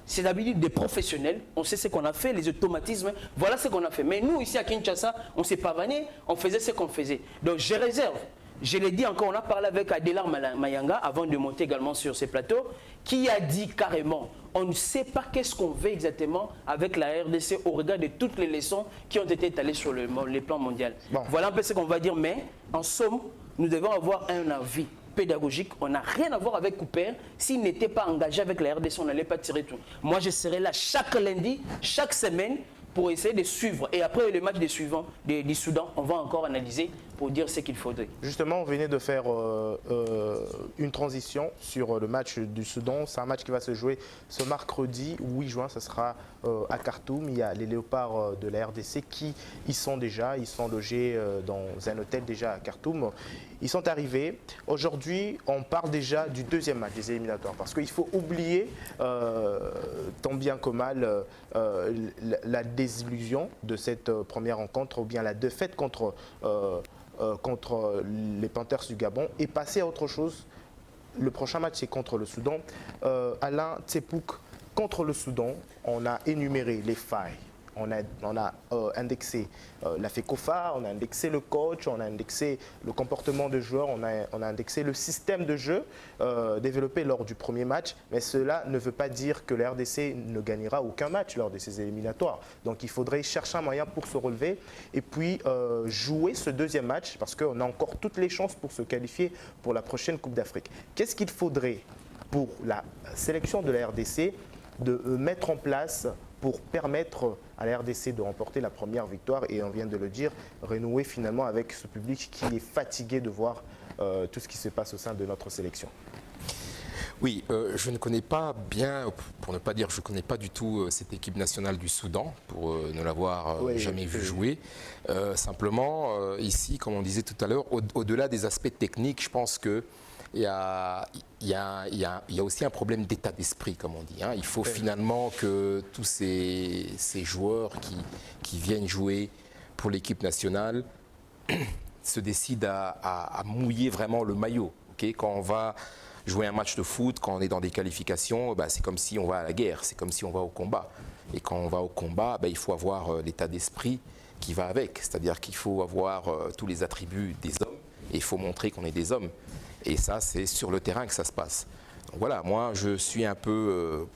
C'est d'habitude des professionnels, on sait ce qu'on a fait, les automatismes, voilà ce qu'on a fait. Mais nous, ici à Kinshasa, on ne s'est pas vanné, on faisait ce qu'on faisait. Donc je réserve, je l'ai dit encore, on a parlé avec Adelar Mayanga avant de monter également sur ces plateaux, qui a dit carrément, on ne sait pas qu'est-ce qu'on veut exactement avec la RDC au regard de toutes les leçons qui ont été étalées sur le plan mondial. Bon. Voilà un peu ce qu'on va dire, mais en somme, nous devons avoir un avis pédagogique. On n'a rien à voir avec Couper. S'il n'était pas engagé avec la RDC, on n'allait pas tirer tout. Moi, je serai là chaque lundi, chaque semaine, pour essayer de suivre. Et après le match du Soudan, on va encore analyser pour dire ce qu'il faudrait. Justement, on venait de faire une transition sur le match du Soudan. C'est un match qui va se jouer ce mercredi 8 juin. Ce sera à Khartoum. Il y a les léopards de la RDC qui y sont déjà. Ils sont logés dans un hôtel déjà à Khartoum. Ils sont arrivés. Aujourd'hui, on parle déjà du deuxième match des éliminatoires. Parce qu'il faut oublier, tant bien que mal, la désillusion de cette première rencontre ou bien la défaite contre les Panthers du Gabon et passer à autre chose. Le prochain match, c'est contre le Soudan. Alain Tsepouk, contre le Soudan, on a énuméré les failles. On a indexé la FECOFA, on a indexé le coach, on a indexé le comportement des joueurs, on a indexé le système de jeu développé lors du premier match. Mais cela ne veut pas dire que la RDC ne gagnera aucun match lors de ces éliminatoires. Donc il faudrait chercher un moyen pour se relever et puis jouer ce deuxième match parce qu'on a encore toutes les chances pour se qualifier pour la prochaine Coupe d'Afrique. Qu'est-ce qu'il faudrait pour la sélection de la RDC de mettre en place pour permettre à la RDC de remporter la première victoire et on vient de le dire, renouer finalement avec ce public qui est fatigué de voir tout ce qui se passe au sein de notre sélection? Oui, je ne connais pas bien, pour ne pas dire je ne connais pas du tout cette équipe nationale du Soudan, pour ne l'avoir jamais vu jouer. Simplement, ici, comme on disait tout à l'heure, au-delà des aspects techniques, je pense que il y a aussi un problème d'état d'esprit, comme on dit. Hein. Il faut finalement que tous ces joueurs qui viennent jouer pour l'équipe nationale se décident à mouiller vraiment le maillot. Okay, quand on va jouer un match de foot, quand on est dans des qualifications, c'est comme si on va à la guerre, c'est comme si on va au combat. Et quand on va au combat, il faut avoir l'état d'esprit qui va avec. C'est-à-dire qu'il faut avoir tous les attributs des hommes et il faut montrer qu'on est des hommes. Et ça, c'est sur le terrain que ça se passe. Donc voilà, moi, je suis un peu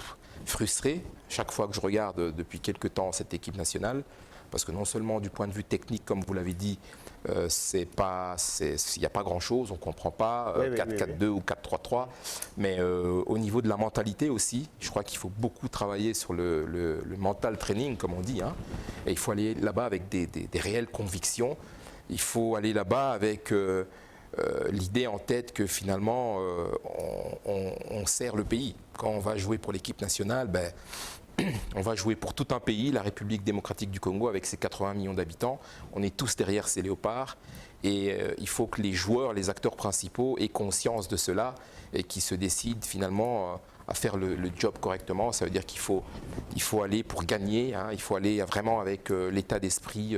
frustré chaque fois que je regarde depuis quelques temps cette équipe nationale, parce que non seulement du point de vue technique, comme vous l'avez dit, il n'y a pas grand-chose, on ne comprend pas 4-4-2 ou 4-3-3, mais au niveau de la mentalité aussi, je crois qu'il faut beaucoup travailler sur le mental training, comme on dit, hein, et il faut aller là-bas avec des réelles convictions, il faut aller là-bas avec l'idée en tête que finalement on sert le pays. Quand on va jouer pour l'équipe nationale, ben, on va jouer pour tout un pays, la République démocratique du Congo avec ses 80 millions d'habitants. On est tous derrière ces léopards et il faut que les joueurs, les acteurs principaux aient conscience de cela et qu'ils se décident finalement à faire le job correctement. Ça veut dire qu'il faut aller pour gagner, hein, il faut aller vraiment avec l'état d'esprit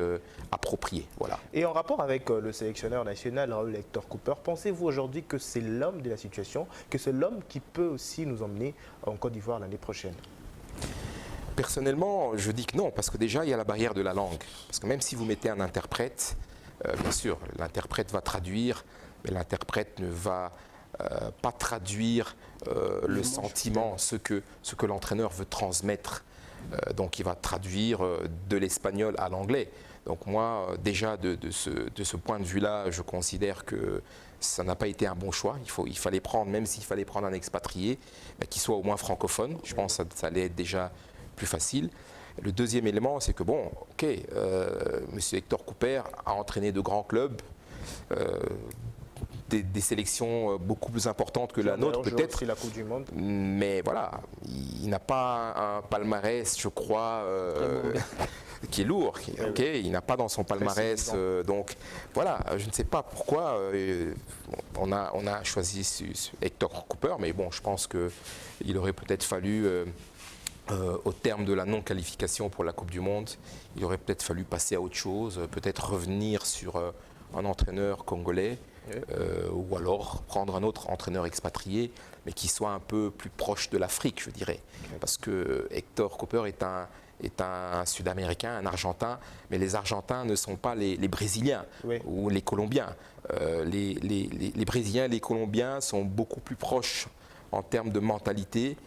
approprié. Voilà. Et en rapport avec le sélectionneur national, Raoul Hector Cooper, pensez-vous aujourd'hui que c'est l'homme de la situation, que c'est l'homme qui peut aussi nous emmener en Côte d'Ivoire l'année prochaine? Personnellement, je dis que non, parce que déjà, il y a la barrière de la langue. Parce que même si vous mettez un interprète, bien sûr, l'interprète va traduire, mais l'interprète ne va pas traduire le sentiment, ce que l'entraîneur veut transmettre. Donc, il va traduire de l'espagnol à l'anglais. Donc, moi, déjà, de ce point de vue-là, je considère que ça n'a pas été un bon choix. Il fallait prendre, même s'il fallait prendre un expatrié, qu'il soit au moins francophone. Je pense que ça allait être déjà plus facile. Le deuxième élément, c'est que bon, ok, M. Hector Cooper a entraîné de grands clubs, des sélections beaucoup plus importantes que la nôtre peut-être. La Coupe du Monde. Mais voilà, il n'a pas un palmarès, je crois, qui est lourd. Okay, il n'a pas dans son palmarès. Donc voilà, je ne sais pas pourquoi on a choisi Hector Cooper, mais bon, je pense qu'il aurait peut-être fallu. Au terme de la non-qualification pour la Coupe du Monde, il aurait peut-être fallu passer à autre chose, peut-être revenir sur un entraîneur congolais ou alors prendre un autre entraîneur expatrié, mais qui soit un peu plus proche de l'Afrique, je dirais. Parce que Hector Cooper est un Sud-Américain, un Argentin, mais les Argentins ne sont pas les Brésiliens ou les Colombiens. Les Brésiliens et les Colombiens sont beaucoup plus proches en termes de mentalité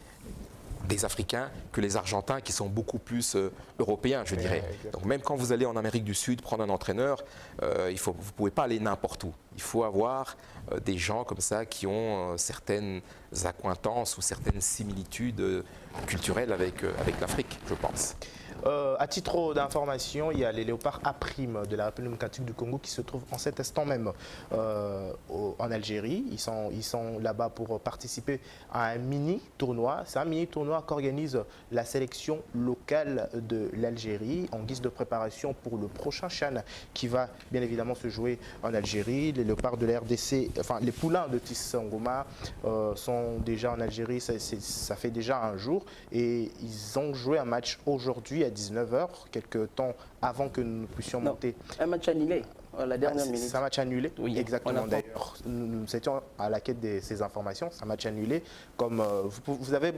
des Africains que les Argentins qui sont beaucoup plus européens, je dirais. Donc même quand vous allez en Amérique du Sud prendre un entraîneur, vous ne pouvez pas aller n'importe où. Il faut avoir des gens comme ça qui ont certaines accointances ou certaines similitudes culturelles avec l'Afrique, je pense. À titre d'information, il y a les léopards A' de la République démocratique du Congo qui se trouvent en cet instant même en Algérie. Ils sont là-bas pour participer à un mini-tournoi. C'est un mini-tournoi qu'organise la sélection locale de l'Algérie en guise de préparation pour le prochain CHAN qui va bien évidemment se jouer en Algérie. Les léopards de la RDC, enfin les poulains de Tissé Ngoma sont déjà en Algérie, ça fait déjà un jour et ils ont joué un match aujourd'hui à 19h, quelques temps avant que nous puissions monter. Un match annulé à la dernière minute. C'est un match annulé, oui, exactement. D'ailleurs, nous étions à la quête de ces informations. C'est un match annulé. Comme vous avez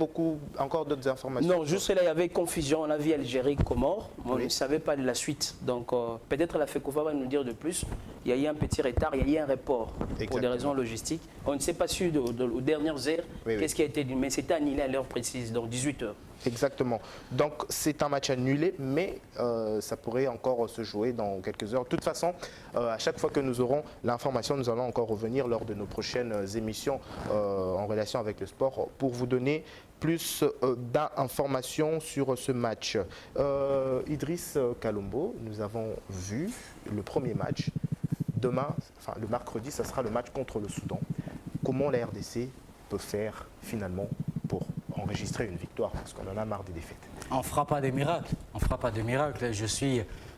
encore d'autres informations? Non, juste là, il y avait confusion. On a vu Algérie, Comores. On ne savait pas de la suite. Donc, peut-être la FECOFA va nous dire de plus. Il y a eu un petit retard, il y a eu un report pour des raisons logistiques. On ne s'est pas su aux dernières heures qu'est-ce qui a été dit, mais c'était annulé à l'heure précise, donc 18h. Exactement. Donc c'est un match annulé, mais ça pourrait encore se jouer dans quelques heures. De toute façon, à chaque fois que nous aurons l'information, nous allons encore revenir lors de nos prochaines émissions en relation avec le sport pour vous donner plus d'informations sur ce match. Idriss Kalombo, nous avons vu le premier match. Demain, enfin le mercredi, ça sera le match contre le Soudan. Comment la RDC peut faire finalement pour enregistrer une victoire, parce qu'on en a marre des défaites? On ne fera pas de miracle. On fera pas de miracle.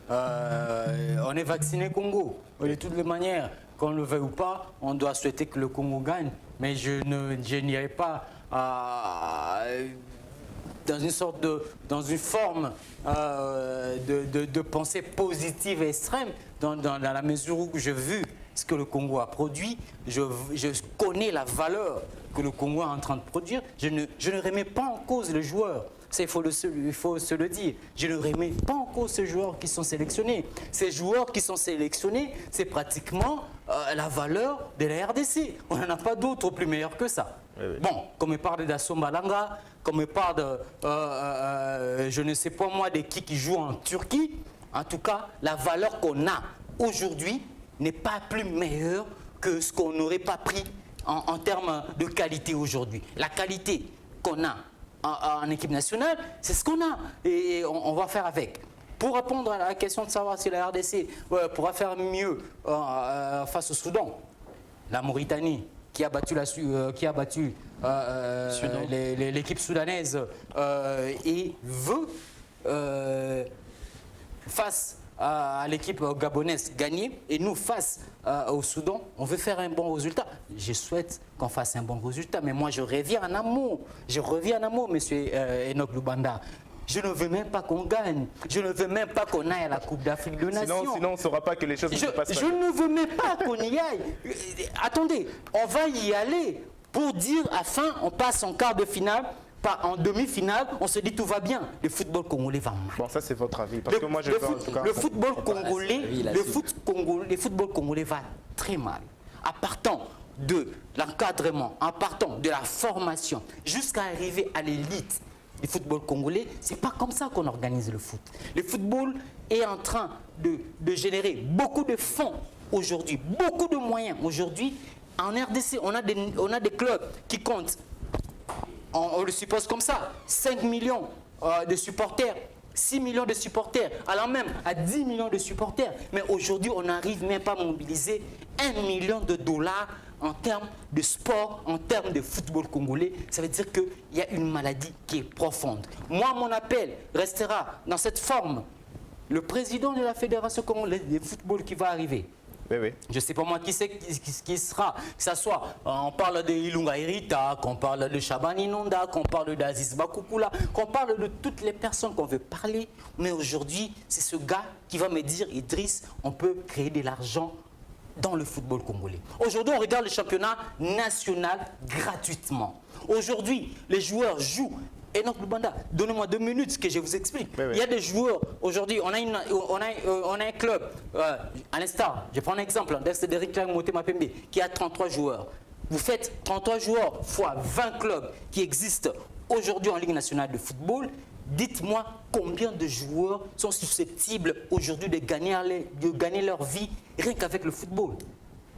On est vacciné Congo. De toutes les manières, qu'on le veuille ou pas, on doit souhaiter que le Congo gagne. Mais je n'irai pas dans une forme de pensée positive et extrême, dans la mesure où j'ai vu ce que le Congo a produit, je connais la valeur que le Congo est en train de produire. Je ne remets pas en cause les joueurs. Il faut se le dire. Je ne remets pas en cause ces joueurs qui sont sélectionnés. Ces joueurs qui sont sélectionnés, c'est pratiquement la valeur de la RDC. On n'en a pas d'autres plus meilleurs que ça. Oui. Bon, comme il parle d'Assom Balanga, comme il parle de, je ne sais pas moi, de qui joue en Turquie, en tout cas, la valeur qu'on a aujourd'hui n'est pas plus meilleure que ce qu'on n'aurait pas pris en termes de qualité aujourd'hui. La qualité qu'on a en équipe nationale, c'est ce qu'on a et on va faire avec. Pour répondre à la question de savoir si la RDC pourra faire mieux face au Soudan, la Mauritanie, qui a battu l'équipe soudanaise et veut, face à l'équipe gabonaise, gagner, et nous, face au Soudan, on veut faire un bon résultat. Je souhaite qu'on fasse un bon résultat, mais moi, je reviens en amour. Je reviens en amour, monsieur Enoch Lubanda. Je ne veux même pas qu'on gagne. Je ne veux même pas qu'on aille à la Coupe d'Afrique de Nations. Sinon, on ne saura pas que les choses ne se passent pas. Je ne veux même pas qu'on y aille. Attendez, on va y aller pour dire, afin, on passe en quart de finale, en demi-finale, on se dit tout va bien. Le football congolais va mal. Bon, ça c'est votre avis. Parce que moi, je veux en tout cas... Le football congolais va très mal. En partant de l'encadrement, en partant de la formation, jusqu'à arriver à l'élite du football congolais, c'est pas comme ça qu'on organise le foot. Le football est en train de générer beaucoup de fonds aujourd'hui, beaucoup de moyens. Aujourd'hui, en RDC, on a des clubs qui comptent, on le suppose comme ça, 5 millions de supporters, 6 millions de supporters, allant même à 10 millions de supporters. Mais aujourd'hui, on n'arrive même pas à mobiliser 1 million de dollars en termes de sport, en termes de football congolais. Ça veut dire qu'il y a une maladie qui est profonde. Moi, mon appel restera dans cette forme. Le président de la Fédération congolaise de football qui va arriver. Oui. Je ne sais pas moi qui sera, que ce soit, on parle de Ilunga Irita, qu'on parle de Shaban Inonda, qu'on parle d'Aziz Bakoukoula, qu'on parle de toutes les personnes qu'on veut parler. Mais aujourd'hui, c'est ce gars qui va me dire, Idriss, on peut créer de l'argent dans le football congolais. Aujourd'hui, on regarde le championnat national gratuitement. Aujourd'hui, les joueurs jouent. Enoch Lubanda, donnez-moi 2 minutes que je vous explique. Oui. Il y a des joueurs, aujourd'hui, on a un club, à l'instar, je prends un exemple, d'Eric Motema Pembe, qui a 33 joueurs. Vous faites 33 joueurs fois 20 clubs qui existent aujourd'hui en Ligue nationale de football. Dites-moi combien de joueurs sont susceptibles aujourd'hui de gagner leur vie rien qu'avec le football.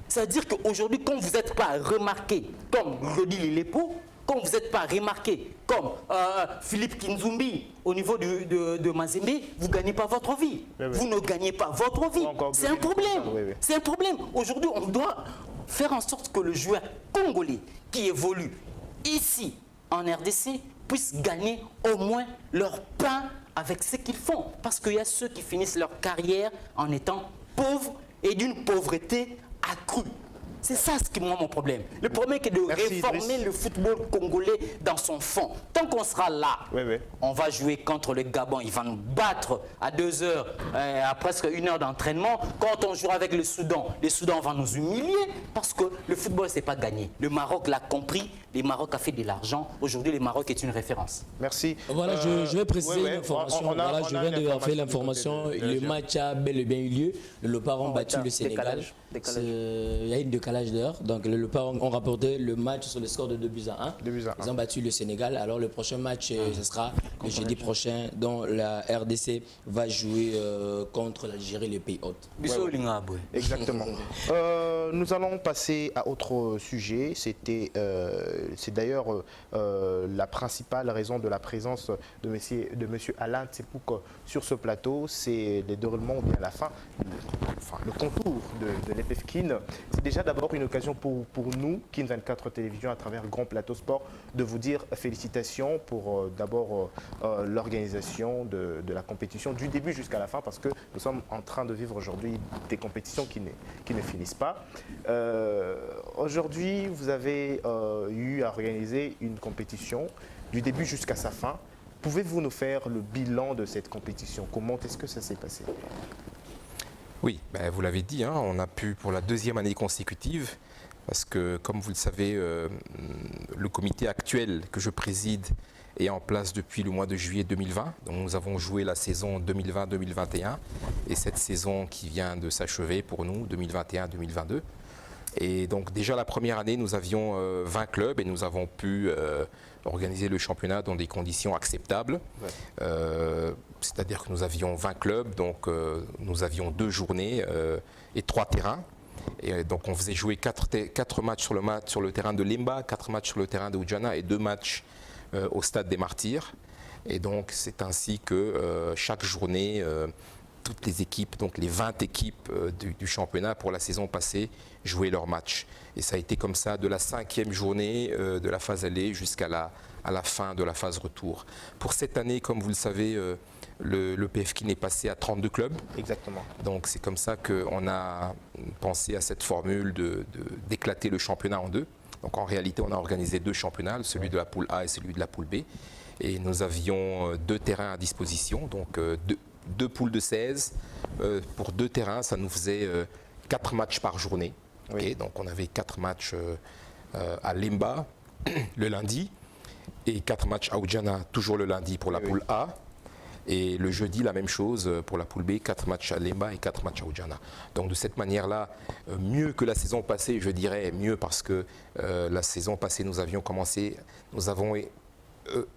C'est-à-dire qu'aujourd'hui, quand vous n'êtes pas remarqué comme Jody Lilepo, quand vous n'êtes pas remarqué comme Philippe Kinzumbi au niveau de Mazembe, vous ne gagnez pas votre vie. Oui. Vous ne gagnez pas votre vie. C'est un problème. Oui. C'est un problème. Aujourd'hui, on doit faire en sorte que le joueur congolais qui évolue ici en RDC puisse gagner au moins leur pain avec ce qu'ils font. Parce qu'il y a ceux qui finissent leur carrière en étant pauvres et d'une pauvreté accrue. C'est ça ce qui est mon problème. Le problème est de réformer le football congolais dans son fond. Tant qu'on sera là, on va jouer contre le Gabon. Il va nous battre à 2 heures, à presque 1 heure d'entraînement. Quand on jouera avec le Soudan va nous humilier parce que le football, c'est pas gagné. Le Maroc l'a compris. Le Maroc a fait de l'argent. Aujourd'hui, le Maroc est une référence. Merci. Voilà, je vais préciser l'information. Voilà, je viens de faire l'information. Le match a bel et bien eu lieu. Le Léopard ont battu le Sénégal. Il y a une décalage d'heure. Donc le Léopard ont rapporté le match sur le score de 2-1. Ils ont battu le Sénégal. Alors le prochain match, ce sera le jeudi prochain, dont la RDC va jouer contre l'Algérie, les pays hôtes. Exactement. Nous allons passer à autre sujet. C'est d'ailleurs la principale raison de la présence de monsieur Alain Tsepouk sur ce plateau. C'est le déroulement ou bien la fin, le contour de l'EPFKIN. C'est déjà d'abord une occasion pour nous, KIN 24 Télévision, à travers Grand Plateau Sport, de vous dire félicitations pour d'abord l'organisation de la compétition du début jusqu'à la fin, parce que nous sommes en train de vivre aujourd'hui des compétitions qui ne finissent pas. Aujourd'hui, vous avez eu à organiser une compétition du début jusqu'à sa fin. Pouvez-vous nous faire le bilan de cette compétition? Comment est-ce que ça s'est passé? Oui, vous l'avez dit, hein, on a pu pour la 2e année consécutive, parce que comme vous le savez, le comité actuel que je préside est en place depuis le mois de juillet 2020. Donc nous avons joué la saison 2020-2021 et cette saison qui vient de s'achever pour nous, 2021-2022. Et donc déjà la première année, nous avions 20 clubs et nous avons pu organiser le championnat dans des conditions acceptables. C'est-à-dire que nous avions 20 clubs, donc nous avions 2 journées et 3 terrains. Et donc on faisait jouer 4 matchs sur le terrain de Limba, 4 matchs sur le terrain de Oudjana et 2 matchs au stade des Martyrs. Et donc c'est ainsi que chaque journée toutes les équipes, donc les 20 équipes du championnat pour la saison passée, jouaient leur match. Et ça a été comme ça de la 5e journée de la phase aller jusqu'à la fin de la phase retour. Pour cette année, comme vous le savez, le PFKIN est passé à 32 clubs. Exactement. Donc c'est comme ça qu'on a pensé à cette formule d'éclater le championnat en deux. Donc en réalité, on a organisé 2 championnats, celui de la poule A et celui de la poule B. Et nous avions 2 terrains à disposition, donc 2 poules de 16. Pour 2 terrains, ça nous faisait 4 matchs par journée. Oui. Okay, donc on avait 4 matchs à Lemba le lundi et 4 matchs à Oudjana toujours le lundi pour la poule A. Et le jeudi, la même chose pour la poule B, 4 matchs à Lemba et 4 matchs à Oudjana. Donc de cette manière-là, mieux que la saison passée, je dirais mieux parce que la saison passée, nous avons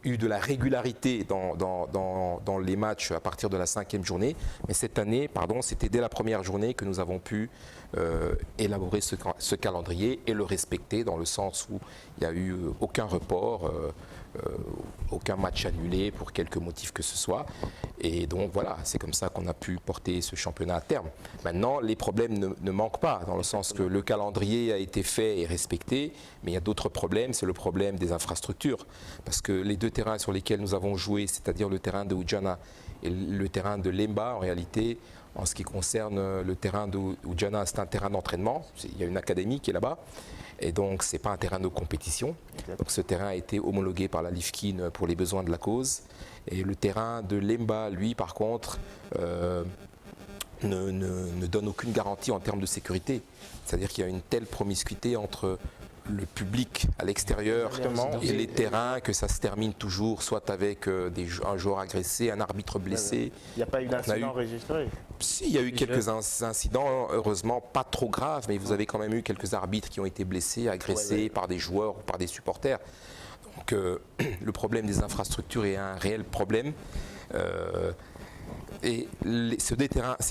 eu de la régularité dans les matchs à partir de la 5e journée. Mais cette année, c'était dès la première journée que nous avons pu élaborer ce calendrier et le respecter dans le sens où il n'y a eu aucun report, aucun match annulé pour quelque motif que ce soit. Et donc voilà, c'est comme ça qu'on a pu porter ce championnat à terme. Maintenant, les problèmes ne manquent pas, dans le sens que le calendrier a été fait et respecté, mais il y a d'autres problèmes, c'est le problème des infrastructures. Parce que les 2 terrains sur lesquels nous avons joué, c'est-à-dire le terrain de Oudjana et le terrain de Lemba, en réalité, en ce qui concerne le terrain de Oudjana, c'est un terrain d'entraînement, il y a une académie qui est là-bas. Et donc, ce n'est pas un terrain de compétition. Donc, ce terrain a été homologué par la LIFKIN pour les besoins de la cause. Et le terrain de Lemba, lui, par contre, ne donne aucune garantie en termes de sécurité. C'est-à-dire qu'il y a une telle promiscuité entre le public à l'extérieur et les terrains que ça se termine toujours soit avec un joueur agressé, un arbitre blessé. Il n'y a pas eu d'incident enregistré? Si, il y a eu quelques incidents, heureusement pas trop graves, mais vous avez quand même eu quelques arbitres qui ont été blessés, agressés par des joueurs ou par des supporters. Donc le problème des infrastructures est un réel problème. Et ces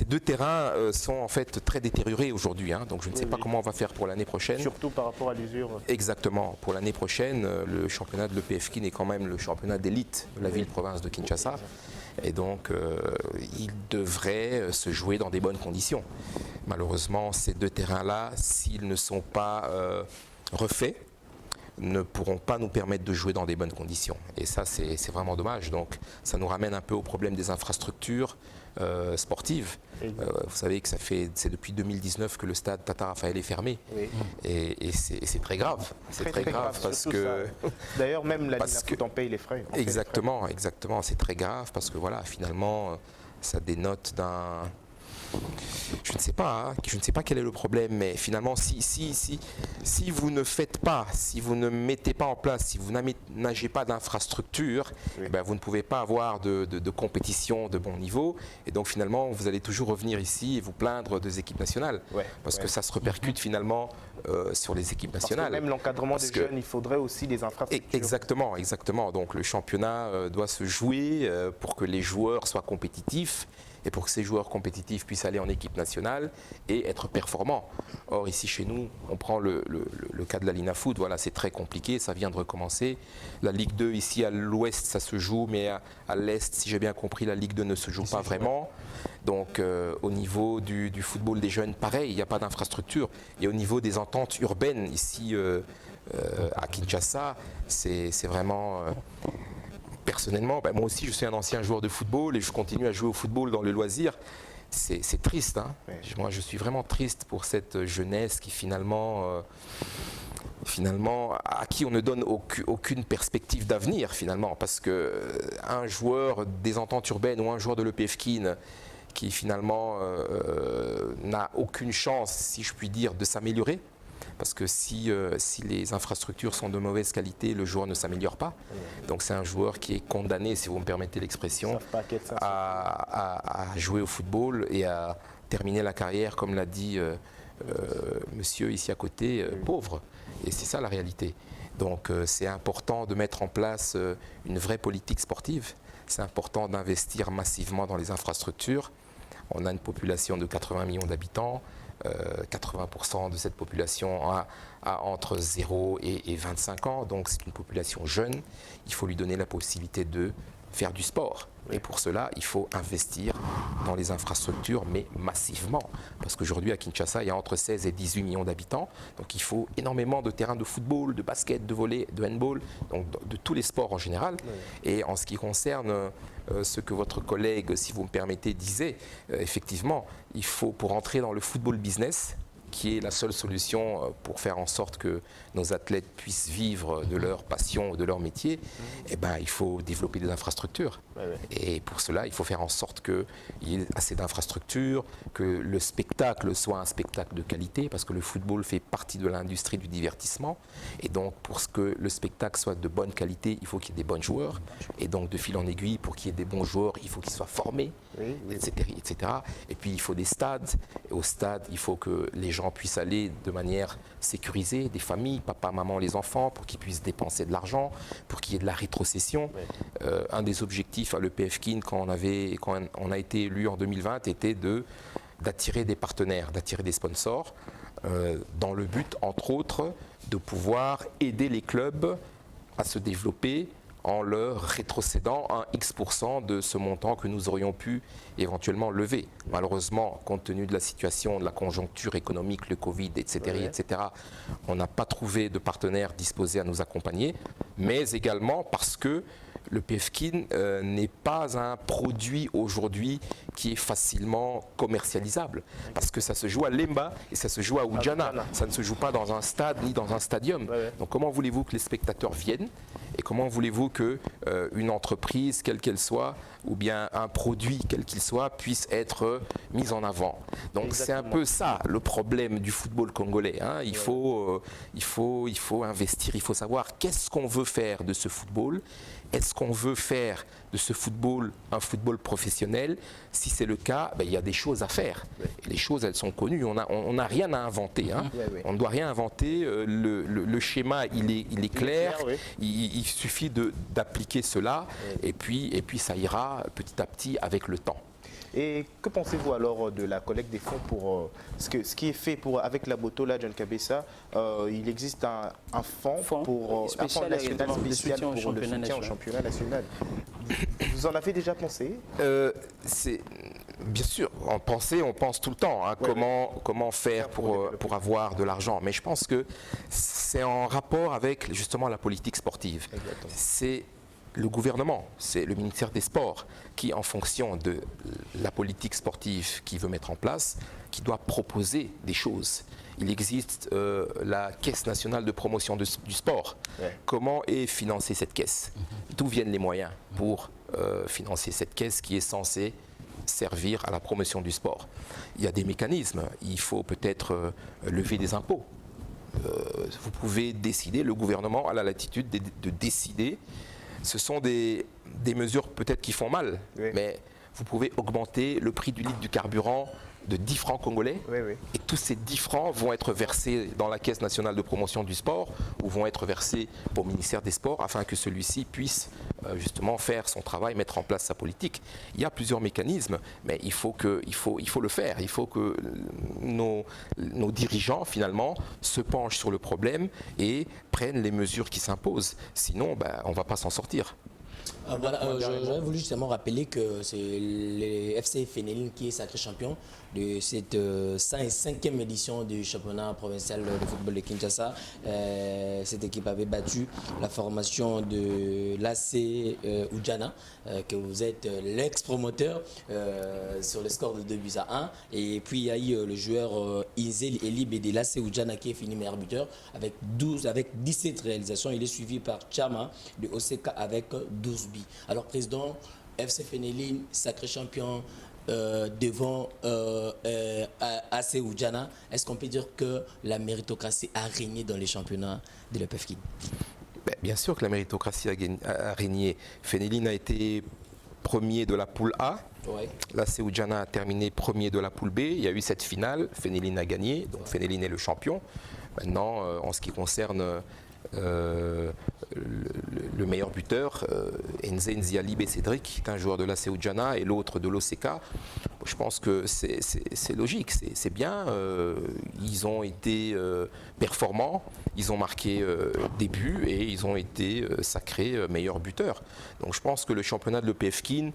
2 terrains sont en fait très détériorés aujourd'hui. Donc je ne sais pas comment on va faire pour l'année prochaine. Surtout par rapport à l'usure. Exactement. Pour l'année prochaine, le championnat de l'EPFKIN est quand même le championnat d'élite de la ville-province de Kinshasa. Et donc, il devrait se jouer dans des bonnes conditions. Malheureusement, ces 2 terrains-là, s'ils ne sont pas refaits, ne pourront pas nous permettre de jouer dans des bonnes conditions. Et ça, c'est vraiment dommage. Donc, ça nous ramène un peu au problème des infrastructures sportives. Vous savez que c'est depuis 2019 que le stade Tata Raphaël est fermé. Oui. Et c'est très grave. C'est très grave parce que... D'ailleurs, même la Linafoot en paye les frais. Exactement. C'est très grave parce que voilà, finalement, ça dénote d'un... Je ne sais pas quel est le problème, mais finalement, si vous ne faites pas, si vous ne mettez pas en place, si vous n'aménagez pas d'infrastructure, vous ne pouvez pas avoir de compétition de bon niveau. Et donc, finalement, vous allez toujours revenir ici et vous plaindre des équipes nationales. Parce que ça se répercute finalement sur les équipes nationales. Parce que même l'encadrement des jeunes, il faudrait aussi des infrastructures. Exactement. Donc, le championnat doit se jouer pour que les joueurs soient compétitifs. Et pour que ces joueurs compétitifs puissent aller en équipe nationale et être performants. Or, ici chez nous, on prend le cas de la Linafoot, voilà, c'est très compliqué, ça vient de recommencer. La Ligue 2, ici à l'ouest, ça se joue, mais à l'est, si j'ai bien compris, la Ligue 2 ne se joue pas vraiment. Donc, au niveau du football des jeunes, pareil, il n'y a pas d'infrastructure. Et au niveau des ententes urbaines, ici à Kinshasa, c'est vraiment... Personnellement, moi aussi, je suis un ancien joueur de football et je continue à jouer au football dans le loisir. C'est triste. Moi, je suis vraiment triste pour cette jeunesse qui finalement à qui on ne donne aucune perspective d'avenir, finalement. Parce qu'un joueur des ententes urbaines ou un joueur de l'EPFKIN qui finalement n'a aucune chance, si je puis dire, de s'améliorer, parce que si les infrastructures sont de mauvaise qualité, le joueur ne s'améliore pas. Donc c'est un joueur qui est condamné, si vous me permettez l'expression, à jouer au football et à terminer la carrière, comme l'a dit monsieur ici à côté, pauvre. Et c'est ça la réalité. Donc c'est important de mettre en place une vraie politique sportive. C'est important d'investir massivement dans les infrastructures. On a une population de 80 millions d'habitants. 80% de cette population a entre 0 et 25 ans, donc c'est une population jeune. Il faut lui donner la possibilité de faire du sport. Et pour cela, il faut investir dans les infrastructures, mais massivement. Parce qu'aujourd'hui, à Kinshasa, il y a entre 16 et 18 millions d'habitants. Donc il faut énormément de terrains de football, de basket, de volley, de handball, donc de tous les sports en général. Et en ce qui concerne ce que votre collègue, si vous me permettez, disait, effectivement, il faut, pour entrer dans le football business, qui est la seule solution pour faire en sorte que nos athlètes puissent vivre de leur passion ou de leur métier, eh ben, il faut développer des infrastructures. Et pour cela, il faut faire en sorte qu'il y ait assez d'infrastructures, que le spectacle soit un spectacle de qualité, parce que le football fait partie de l'industrie du divertissement. Et donc, pour que le spectacle soit de bonne qualité, il faut qu'il y ait des bons joueurs. Et donc, de fil en aiguille, pour qu'il y ait des bons joueurs, il faut qu'ils soient formés, etc. Et puis, il faut des stades. Et au stade, il faut que les gens puissent aller de manière sécurisée, des familles, papa, maman, les enfants, pour qu'ils puissent dépenser de l'argent, pour qu'il y ait de la rétrocession. Un des objectifs à l'EPF Kin, quand on a été élu en 2020, était d'attirer des partenaires, d'attirer des sponsors, dans le but, entre autres, de pouvoir aider les clubs à se développer en leur rétrocédant un X% de ce montant que nous aurions pu éventuellement lever. Malheureusement, compte tenu de la situation, de la conjoncture économique, le Covid, etc., on n'a pas trouvé de partenaires disposés à nous accompagner, mais également parce que le PFKIN n'est pas un produit aujourd'hui qui est facilement commercialisable. Parce que ça se joue à Lemba et ça se joue à Oudjana. Ça ne se joue pas dans un stade ni dans un stadium. Donc comment voulez-vous que les spectateurs viennent? Et comment voulez-vous qu'une entreprise, quelle qu'elle soit, ou bien un produit, quel qu'il soit, puisse être mis en avant? Donc c'est un peu ça le problème du football congolais. Il faut investir, il faut savoir qu'est-ce qu'on veut faire de ce football. Est-ce qu'on veut faire de ce football un football professionnel? Si c'est le cas, il y a des choses à faire. Et les choses, elles sont connues. On n'a rien à inventer. On ne doit rien inventer. Le schéma, il est clair. Il suffit d'appliquer cela. Et puis ça ira petit à petit avec le temps. Et que pensez-vous alors de la collecte des fonds pour ce qui est fait avec la Botola John Kabessa? Il existe un fonds pour un fonds national spécial pour le soutien au championnat national. Vous en avez déjà pensé? Bien sûr, on pense tout le temps comment faire pour avoir de l'argent. Mais je pense que c'est en rapport avec justement la politique sportive. C'est le gouvernement, c'est le ministère des Sports qui, en fonction de la politique sportive qu'il veut mettre en place, qui doit proposer des choses. Il existe la Caisse nationale de promotion du sport. Comment est financée cette caisse? D'où viennent les moyens pour financer cette caisse qui est censée servir à la promotion du sport? Il y a des mécanismes. Il faut peut-être lever des impôts. Vous pouvez décider, le gouvernement a la latitude de décider. Ce sont des mesures peut-être qui font mal, mais vous pouvez augmenter le prix du litre du carburant de 10 francs congolais et tous ces 10 francs vont être versés dans la Caisse nationale de promotion du sport ou vont être versés au ministère des Sports afin que celui-ci puisse justement faire son travail, mettre en place sa politique. Il y a plusieurs mécanismes, mais il faut le faire. Il faut que nos dirigeants finalement se penchent sur le problème et prennent les mesures qui s'imposent. Sinon, on ne va pas s'en sortir. J'aurais voulu justement rappeler que c'est le FC Fénéline qui est sacré champion de cette 5e édition du championnat provincial de football de Kinshasa. Cette équipe avait battu la formation de l'AC Oudjana, que vous êtes l'ex-promoteur sur le score de 2-1. Et puis il y a eu le joueur Izel Elib de l'AC Oudjana qui est fini meilleur buteur avec 17 réalisations. Il est suivi par Chama de Oseka avec 12 buts. Alors président, FC Fénéline, sacré champion devant AC Oudjana, est-ce qu'on peut dire que la méritocratie a régné dans les championnats de l'EPF Kin? Bien sûr que la méritocratie a régné. Fénéline a été premier de la poule A. L'AC Oudjana a terminé premier de la poule B. Il y a eu cette finale. Fénéline a gagné. Donc Fénéline est le champion. Maintenant, en ce qui concerne le meilleur buteur, Nzenzi Alibé Cédric, qui est un joueur de l'AC Oudjana et l'autre de l'OCK. je pense que c'est logique, c'est bien. Ils ont été performants, ils ont marqué des buts et ils ont été sacrés meilleurs buteurs. Donc je pense que le championnat de l'EPF Kin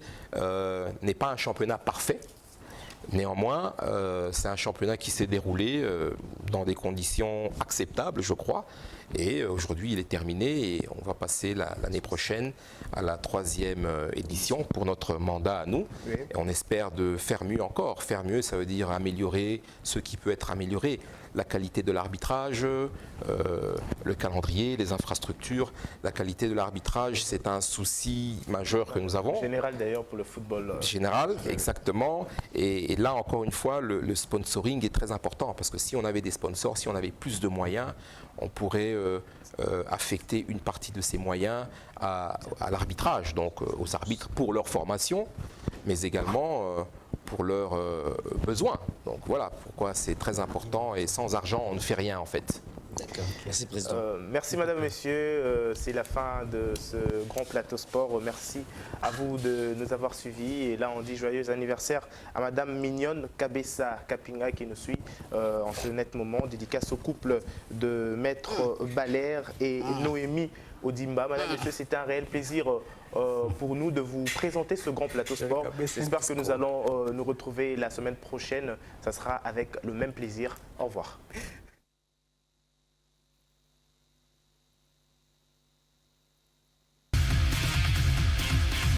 n'est pas un championnat parfait. Néanmoins, c'est un championnat qui s'est déroulé dans des conditions acceptables, je crois. Et aujourd'hui, il est terminé et on va passer l'année prochaine à la 3e édition pour notre mandat à nous. Oui. Et on espère de faire mieux encore. Faire mieux, ça veut dire améliorer ce qui peut être amélioré. La qualité de l'arbitrage, le calendrier, les infrastructures. La qualité de l'arbitrage, c'est un souci majeur que nous avons. Général d'ailleurs pour le football. Général, exactement. Et là, encore une fois, le sponsoring est très important parce que si on avait des sponsors, si on avait plus de moyens, on pourrait affecter une partie de ces moyens à l'arbitrage, donc aux arbitres pour leur formation, mais également pour leurs besoins. Donc voilà pourquoi c'est très important et sans argent, on ne fait rien en fait. D'accord, merci Président. Merci Madame, Messieurs, c'est la fin de ce grand plateau sport. Merci à vous de nous avoir suivis. Et là, on dit joyeux anniversaire à Madame Mignonne Kabessa Kapinga qui nous suit en ce net moment. Dédicace au couple de Maître Balaire et Noémie Odimba. Madame, Messieurs, c'était un réel plaisir pour nous de vous présenter ce grand plateau sport. J'espère que nous allons nous retrouver la semaine prochaine. Ça sera avec le même plaisir. Au revoir.